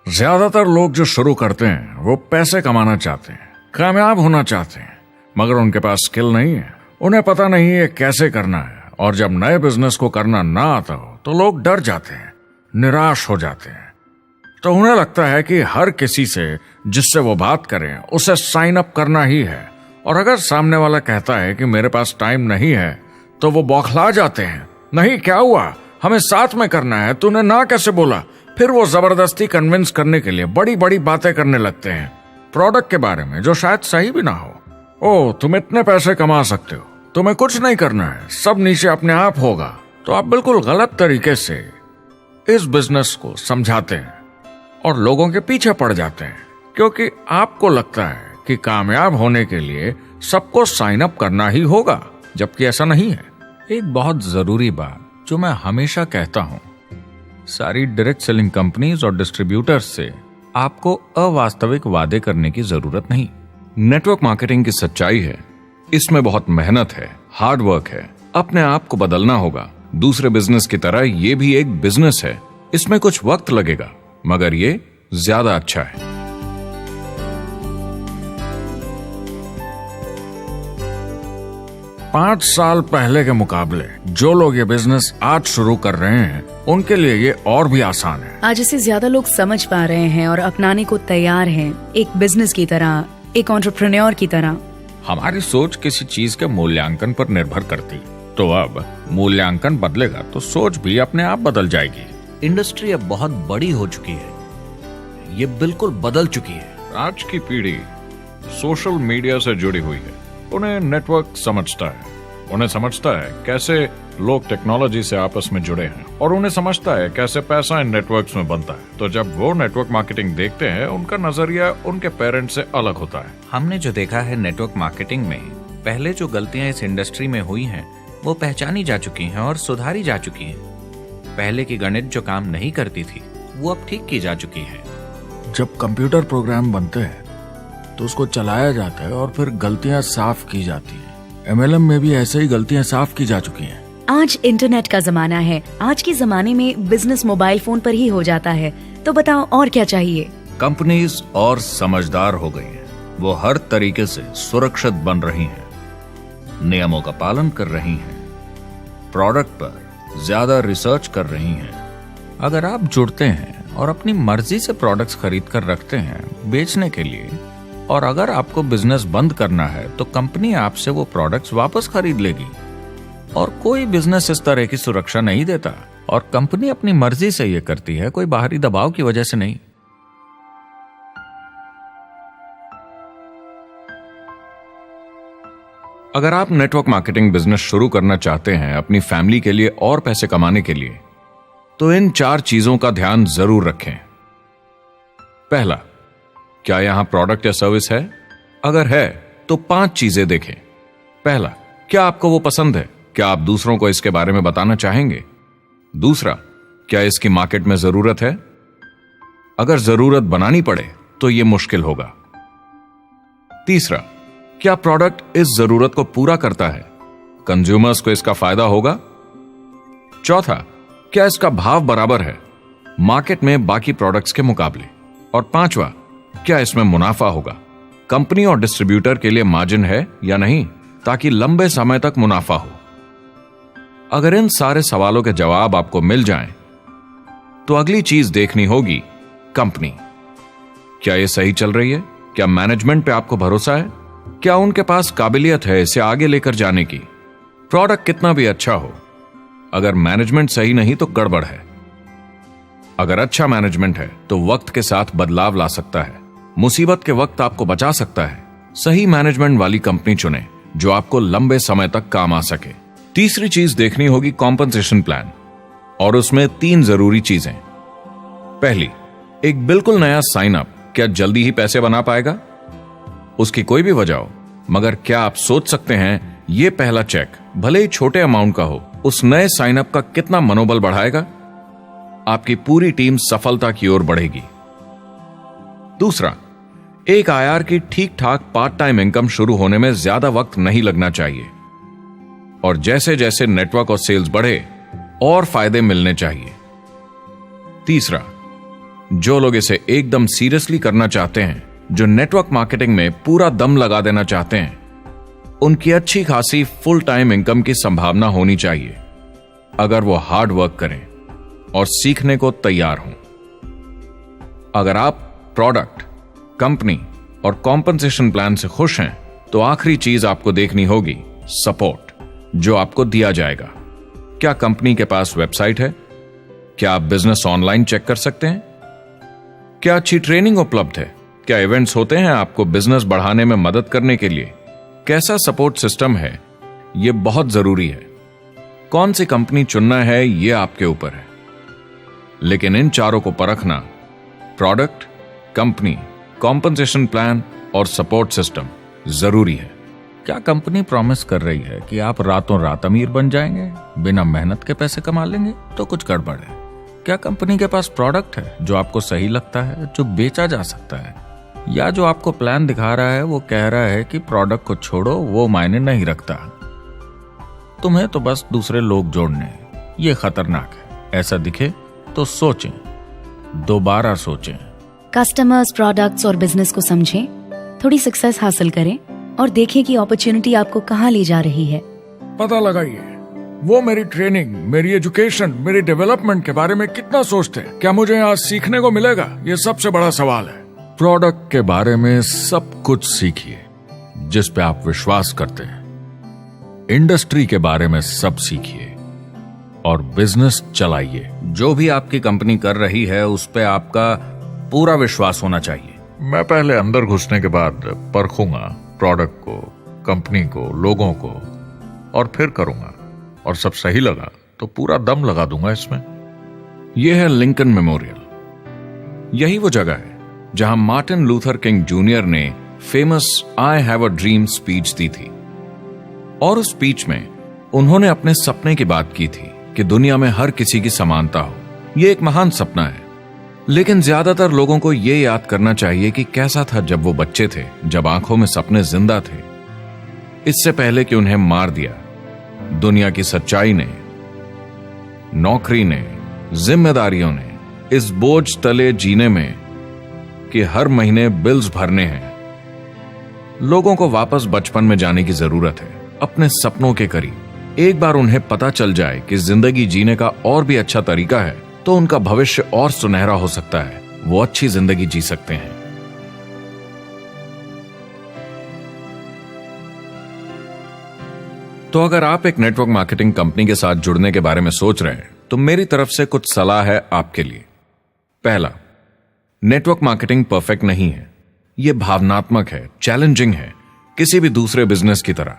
ज्यादातर लोग जो शुरू करते हैं वो पैसे कमाना चाहते हैं, कामयाब होना चाहते हैं, मगर उनके पास स्किल नहीं है, उन्हें पता नहीं है कैसे करना है। और जब नए बिजनेस को करना ना आता हो तो लोग डर जाते हैं, निराश हो जाते हैं। तो उन्हें लगता है कि हर किसी से जिससे वो बात करें उसे साइन अप करना ही है। और अगर सामने वाला कहता है कि मेरे पास टाइम नहीं है तो वो बौखला जाते हैं। नहीं, क्या हुआ, हमें साथ में करना है, तूने ना कैसे बोला। फिर वो जबरदस्ती कन्विंस करने के लिए बड़ी बड़ी बातें करने लगते हैं प्रोडक्ट के बारे में, जो शायद सही भी ना हो। ओह, तुम इतने पैसे कमा सकते हो, तुम्हें कुछ नहीं करना है, सब नीचे अपने आप होगा। तो आप बिल्कुल गलत तरीके से इस बिजनेस को समझाते हैं और लोगों के पीछे पड़ जाते हैं, क्योंकि आपको लगता है कि कामयाब होने के लिए सबको साइन अप करना ही होगा, जबकि ऐसा नहीं है। एक बहुत जरूरी बात जो मैं हमेशा कहता हूं, सारी डायरेक्ट सेलिंग कंपनीज और डिस्ट्रीब्यूटर्स से आपको अवास्तविक वादे करने की जरूरत नहीं। नेटवर्क मार्केटिंग की सच्चाई है, इसमें बहुत मेहनत है, हार्ड वर्क है, अपने आप को बदलना होगा। दूसरे बिजनेस की तरह ये भी एक बिजनेस है, इसमें कुछ वक्त लगेगा मगर ये ज्यादा अच्छा है। 5 साल पहले के मुकाबले जो लोग ये बिजनेस आज शुरू कर रहे हैं उनके लिए ये और भी आसान है। आज इसे ज्यादा लोग समझ पा रहे हैं और अपनाने को तैयार हैं, एक बिजनेस की तरह, एक एंटरप्रेन्योर की तरह। हमारी सोच किसी चीज के मूल्यांकन पर निर्भर करती, तो अब मूल्यांकन बदलेगा तो सोच भी अपने आप बदल जाएगी। इंडस्ट्री अब बहुत बड़ी हो चुकी है, ये बिल्कुल बदल चुकी है। आज की पीढ़ी सोशल मीडिया से जुड़ी हुई है, उन्हें नेटवर्क समझता है, उन्हें समझता है कैसे लोग टेक्नोलॉजी से आपस में जुड़े हैं और उन्हें समझता है कैसे पैसा इन नेटवर्क्स में बनता है। तो जब वो नेटवर्क मार्केटिंग देखते हैं, उनका नजरिया उनके पेरेंट्स से अलग होता है। हमने जो देखा है नेटवर्क मार्केटिंग में, पहले जो गलतियां इस इंडस्ट्री में हुई हैं वो पहचानी जा चुकी हैं और सुधारी जा चुकी हैं। पहले की गणित जो काम नहीं करती थी वो अब ठीक की जा चुकी है। जब कंप्यूटर प्रोग्राम बनते हैं तो उसको चलाया जाता है और फिर गलतियां साफ की जाती हैं। MLM में भी ऐसे ही गलतियां साफ की जा चुकी हैं। आज इंटरनेट का जमाना है, आज के जमाने में बिजनेस मोबाइल फोन पर ही हो जाता है। तो बताओ और क्या चाहिए। कंपनीज और समझदार हो गई हैं, वो हर तरीके से सुरक्षित बन रही हैं, नियमों का पालन कर रही हैं, प्रोडक्ट पर ज्यादा रिसर्च कर रही हैं। अगर आप जुड़ते हैं और अपनी मर्जी से प्रोडक्ट्स खरीद कर रखते हैं बेचने के लिए, और अगर आपको बिजनेस बंद करना है तो कंपनी आपसे वो प्रोडक्ट्स वापस खरीद लेगी। और कोई बिजनेस इस तरह की सुरक्षा नहीं देता, और कंपनी अपनी मर्जी से ये करती है, कोई बाहरी दबाव की वजह से नहीं। अगर आप नेटवर्क मार्केटिंग बिजनेस शुरू करना चाहते हैं अपनी फैमिली के लिए और पैसे कमाने के लिए, तो इन 4 चीजों का ध्यान जरूर रखें। पहला, क्या यहां प्रोडक्ट या सर्विस है? अगर है तो 5 चीजें देखें। पहला, क्या आपको वो पसंद है? क्या आप दूसरों को इसके बारे में बताना चाहेंगे? दूसरा, क्या इसकी मार्केट में जरूरत है? अगर जरूरत बनानी पड़े तो यह मुश्किल होगा। तीसरा, क्या प्रोडक्ट इस जरूरत को पूरा करता है? कंज्यूमर्स को इसका फायदा होगा? चौथा, क्या इसका भाव बराबर है मार्केट में बाकी प्रोडक्ट्स के मुकाबले? और पांचवा, क्या इसमें मुनाफा होगा? कंपनी और डिस्ट्रीब्यूटर के लिए मार्जिन है या नहीं, ताकि लंबे समय तक मुनाफा हो। अगर इन सारे सवालों के जवाब आपको मिल जाएं, तो अगली चीज देखनी होगी कंपनी। क्या यह सही चल रही है? क्या मैनेजमेंट पे आपको भरोसा है? क्या उनके पास काबिलियत है इसे आगे लेकर जाने की? प्रोडक्ट कितना भी अच्छा हो, अगर मैनेजमेंट सही नहीं तो गड़बड़ है। अगर अच्छा मैनेजमेंट है तो वक्त के साथ बदलाव ला सकता है, मुसीबत के वक्त आपको बचा सकता है। सही मैनेजमेंट वाली कंपनी चुनें जो आपको लंबे समय तक काम आ सके। तीसरी चीज देखनी होगी कॉम्पनसेशन प्लान, और उसमें 3 जरूरी चीजें। पहली, एक बिल्कुल नया साइन अप क्या जल्दी ही पैसे बना पाएगा? उसकी कोई भी वजह हो, मगर क्या आप सोच सकते हैं यह पहला चेक, भले ही छोटे अमाउंट का हो, उस नए साइन अप का कितना मनोबल बढ़ाएगा? आपकी पूरी टीम सफलता की ओर बढ़ेगी। दूसरा, एक IR की ठीक ठाक पार्ट टाइम इनकम शुरू होने में ज्यादा वक्त नहीं लगना चाहिए, और जैसे जैसे नेटवर्क और सेल्स बढ़े और फायदे मिलने चाहिए। तीसरा, जो लोग इसे एकदम सीरियसली करना चाहते हैं, जो नेटवर्क मार्केटिंग में पूरा दम लगा देना चाहते हैं, उनकी अच्छी खासी फुल टाइम इनकम की संभावना होनी चाहिए अगर वो हार्ड वर्क करें और सीखने को तैयार हों। अगर आप प्रोडक्ट, कंपनी और कॉम्पनसेशन प्लान से खुश हैं तो आखिरी चीज आपको देखनी होगी सपोर्ट जो आपको दिया जाएगा। क्या कंपनी के पास वेबसाइट है? क्या आप बिजनेस ऑनलाइन चेक कर सकते हैं? क्या अच्छी ट्रेनिंग उपलब्ध है? क्या इवेंट्स होते हैं आपको बिजनेस बढ़ाने में मदद करने के लिए? कैसा सपोर्ट सिस्टम है? यह बहुत जरूरी है। कौन सी कंपनी चुनना है यह आपके ऊपर है, लेकिन इन चारों को परखना, प्रोडक्ट, कंपनी, कॉम्पनसेशन प्लान और सपोर्ट सिस्टम, जरूरी है। क्या कंपनी प्रॉमिस कर रही है कि आप रातों रात अमीर बन जाएंगे, बिना मेहनत के पैसे कमा लेंगे? तो कुछ गड़बड़ है। क्या कंपनी के पास प्रोडक्ट है जो आपको सही लगता है, जो बेचा जा सकता है? या जो आपको प्लान दिखा रहा है वो कह रहा है कि प्रोडक्ट को छोड़ो, वो मायने नहीं रखता, तुम्हें तो बस दूसरे लोग जोड़ने हैं। ये खतरनाक है। ऐसा दिखे तो सोचें, दोबारा सोचें। कस्टमर्स, प्रोडक्ट्स और बिजनेस को समझें, थोड़ी सक्सेस हासिल करें और देखें कि अपॉर्चुनिटी आपको कहां ले जा रही है। पता लगाइए वो मेरी ट्रेनिंग, मेरी एजुकेशन, मेरी डेवलपमेंट के बारे में कितना सोचते हैं। क्या मुझे यहाँ सीखने को मिलेगा? ये सबसे बड़ा सवाल है। प्रोडक्ट के बारे में सब कुछ सीखिए जिस पे आप विश्वास करते हैं। इंडस्ट्री के बारे में सब सीखिए और बिजनेस चलाइए। जो भी आपकी कंपनी कर रही है उस पे आपका पूरा विश्वास होना चाहिए। मैं पहले अंदर घुसने के बाद परखूंगा प्रोडक्ट को, कंपनी को, लोगों को, और फिर करूंगा। और सब सही लगा तो पूरा दम लगा दूंगा इसमें। यह है लिंकन मेमोरियल। यही वो जगह है जहां मार्टिन लूथर किंग जूनियर ने famous I have a dream speech दी थी। और उस स्पीच में उन्होंने अपने सपने की बात की थी कि दुनिया में हर किसी की समानता हो। यह एक महान सपना है, लेकिन ज्यादातर लोगों को यह याद करना चाहिए कि कैसा था जब वो बच्चे थे, जब आंखों में सपने जिंदा थे। इससे पहले कि उन्हें मार दिया दुनिया की सच्चाई ने, नौकरी ने, जिम्मेदारियों ने, इस बोझ तले जीने में कि हर महीने बिल्स भरने हैं। लोगों को वापस बचपन में जाने की जरूरत है, अपने सपनों के करीब। एक बार उन्हें पता चल जाए कि जिंदगी जीने का और भी अच्छा तरीका है तो उनका भविष्य और सुनहरा हो सकता है। वो अच्छी जिंदगी जी सकते हैं। तो अगर आप एक नेटवर्क मार्केटिंग कंपनी के साथ जुड़ने के बारे में सोच रहे हैं तो मेरी तरफ से कुछ सलाह है आपके लिए। पहला, नेटवर्क मार्केटिंग परफेक्ट नहीं है। यह भावनात्मक है, चैलेंजिंग है, किसी भी दूसरे बिजनेस की तरह।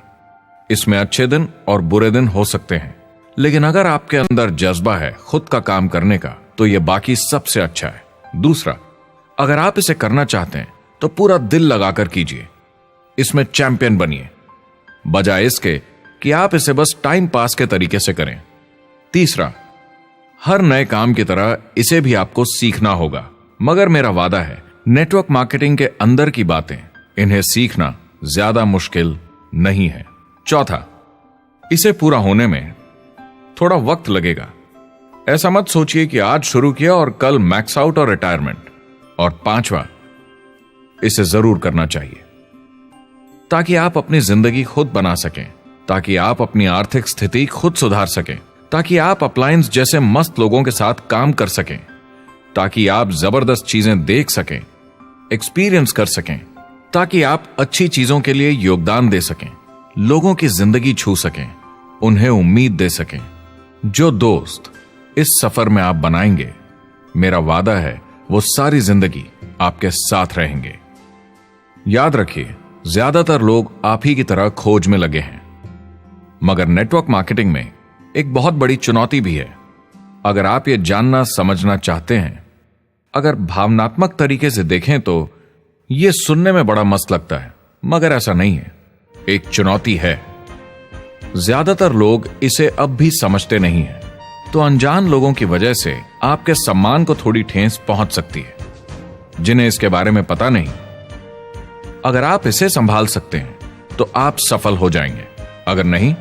इसमें अच्छे दिन और बुरे दिन हो सकते हैं, लेकिन अगर आपके अंदर जज्बा है खुद का काम करने का तो यह बाकी सबसे अच्छा है। दूसरा, अगर आप इसे करना चाहते हैं तो पूरा दिल लगाकर कीजिए। इसमें चैंपियन बनिए, बजाय इसके कि आप इसे बस टाइम पास के तरीके से करें। तीसरा, हर नए काम की तरह इसे भी आपको सीखना होगा, मगर मेरा वादा है नेटवर्क मार्केटिंग के अंदर की बातें, इन्हें सीखना ज्यादा मुश्किल नहीं है। चौथा, इसे पूरा होने में थोड़ा वक्त लगेगा। ऐसा मत सोचिए कि आज शुरू किया और कल मैक्स आउट और रिटायरमेंट। और पांचवा, इसे जरूर करना चाहिए ताकि आप अपनी जिंदगी खुद बना सकें, ताकि आप अपनी आर्थिक स्थिति खुद सुधार सकें, ताकि आप अप्लायंस जैसे मस्त लोगों के साथ काम कर सकें, ताकि आप जबरदस्त चीजें देख सकें, एक्सपीरियंस कर सकें, ताकि आप अच्छी चीजों के लिए योगदान दे सकें, लोगों की जिंदगी छू सकें, उन्हें उम्मीद दे सकें। जो दोस्त इस सफर में आप बनाएंगे, मेरा वादा है वो सारी जिंदगी आपके साथ रहेंगे। याद रखिए, ज्यादातर लोग आप ही की तरह खोज में लगे हैं, मगर नेटवर्क मार्केटिंग में एक बहुत बड़ी चुनौती भी है। अगर आप ये जानना समझना चाहते हैं, अगर भावनात्मक तरीके से देखें तो यह सुनने में बड़ा मस्त लगता है, मगर ऐसा नहीं है। एक चुनौती है। ज्यादातर लोग इसे अब भी समझते नहीं हैं, तो अनजान लोगों की वजह से आपके सम्मान को थोड़ी ठेस पहुंच सकती है, जिन्हें इसके बारे में पता नहीं। अगर आप इसे संभाल सकते हैं तो आप सफल हो जाएंगे, अगर नहीं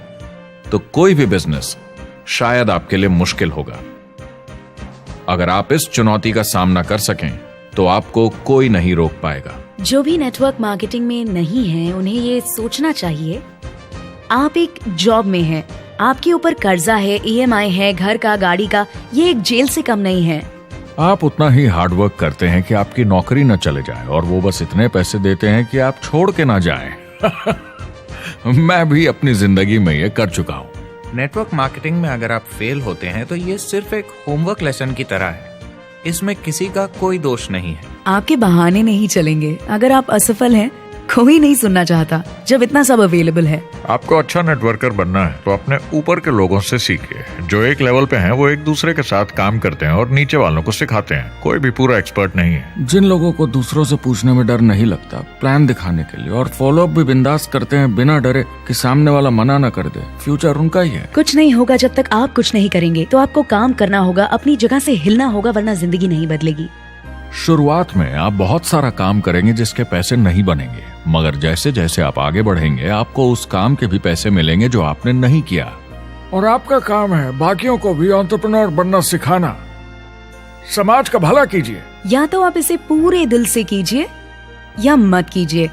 तो कोई भी बिजनेस शायद आपके लिए मुश्किल होगा। अगर आप इस चुनौती का सामना कर सकें तो आपको कोई नहीं रोक पाएगा। जो भी नेटवर्क मार्केटिंग में नहीं है उन्हें ये सोचना चाहिए आप एक जॉब में हैं, आपके ऊपर कर्जा है, EMI है, घर का, गाड़ी का, ये एक जेल से कम नहीं है। आप उतना ही हार्ड वर्क करते हैं कि आपकी नौकरी न चले जाए और वो बस इतने पैसे देते हैं कि आप छोड़ के ना जाएं। मैं भी अपनी जिंदगी में ये कर चुका हूँ। नेटवर्क मार्केटिंग में अगर आप फेल होते हैं तो ये सिर्फ एक होमवर्क लेसन की तरह है। इसमें किसी का कोई दोष नहीं है। आपके बहाने नहीं चलेंगे। अगर आप असफल हैं, कोई नहीं सुनना चाहता जब इतना सब अवेलेबल है। आपको अच्छा नेटवर्कर बनना है तो अपने ऊपर के लोगों से सीखिए। जो एक लेवल पे हैं वो एक दूसरे के साथ काम करते हैं और नीचे वालों को सिखाते हैं। कोई भी पूरा एक्सपर्ट नहीं है। जिन लोगों को दूसरों से पूछने में डर नहीं लगता, प्लान दिखाने के लिए और फॉलो अप भी बिंदास करते हैं बिना डरे कि सामने वाला मना न कर दे, फ्यूचर उनका ही है। कुछ नहीं होगा जब तक आप कुछ नहीं करेंगे। तो आपको काम करना होगा, अपनी जगह से हिलना होगा, वरना जिंदगी नहीं बदलेगी। शुरुआत में आप बहुत सारा काम करेंगे जिसके पैसे नहीं बनेंगे, मगर जैसे जैसे आप आगे बढ़ेंगे आपको उस काम के भी पैसे मिलेंगे जो आपने नहीं किया। और आपका काम है बाकियों को भी एंटरप्रेन्योर बनना सिखाना। समाज का भला कीजिए। या तो आप इसे पूरे दिल से कीजिए या मत कीजिए।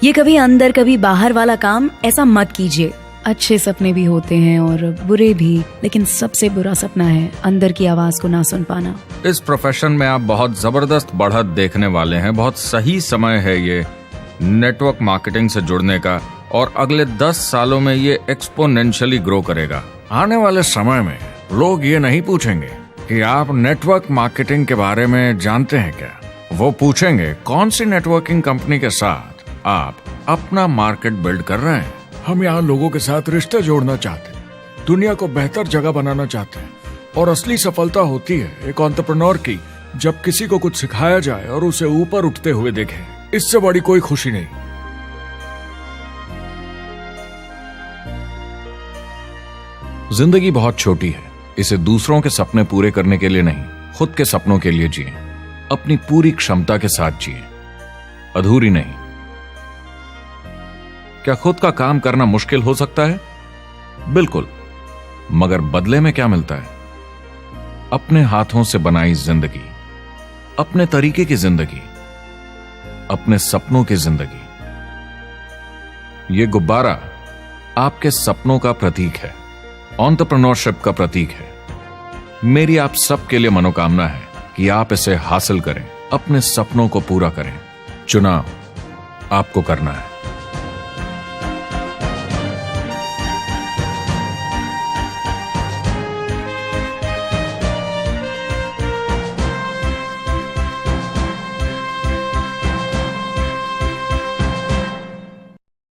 ये कभी अंदर कभी बाहर वाला काम ऐसा मत कीजिए। अच्छे सपने भी होते हैं और बुरे भी, लेकिन सबसे बुरा सपना है अंदर की आवाज को ना सुन पाना। इस प्रोफेशन में आप बहुत जबरदस्त बढ़त देखने वाले हैं। बहुत सही समय है ये नेटवर्क मार्केटिंग से जुड़ने का और अगले 10 सालों में ये एक्सपोनेंशियली ग्रो करेगा। आने वाले समय में लोग ये नहीं पूछेंगे कि आप नेटवर्क मार्केटिंग के बारे में जानते हैं क्या, वो पूछेंगे कौन सी नेटवर्किंग कंपनी के साथ आप अपना मार्केट बिल्ड कर रहे हैं। हम यहाँ लोगों के साथ रिश्ते जोड़ना चाहते हैं, दुनिया को बेहतर जगह बनाना चाहते हैं। और असली सफलता होती है एक एंटरप्रेन्योर की जब किसी को कुछ सिखाया जाए और उसे ऊपर उठते हुए देखे। इससे बड़ी कोई खुशी नहीं। जिंदगी बहुत छोटी है, इसे दूसरों के सपने पूरे करने के लिए नहीं, खुद के सपनों के लिए जिए। अपनी पूरी क्षमता के साथ जिए, अधूरी नहीं। क्या खुद का काम करना मुश्किल हो सकता है? बिल्कुल, मगर बदले में क्या मिलता है? अपने हाथों से बनाई जिंदगी, अपने तरीके की जिंदगी, अपने सपनों की जिंदगी। ये गुब्बारा आपके सपनों का प्रतीक है, एंटरप्रेन्योरशिप का प्रतीक है। मेरी आप सबके लिए मनोकामना है कि आप इसे हासिल करें, अपने सपनों को पूरा करें। चुनाव आपको करना है।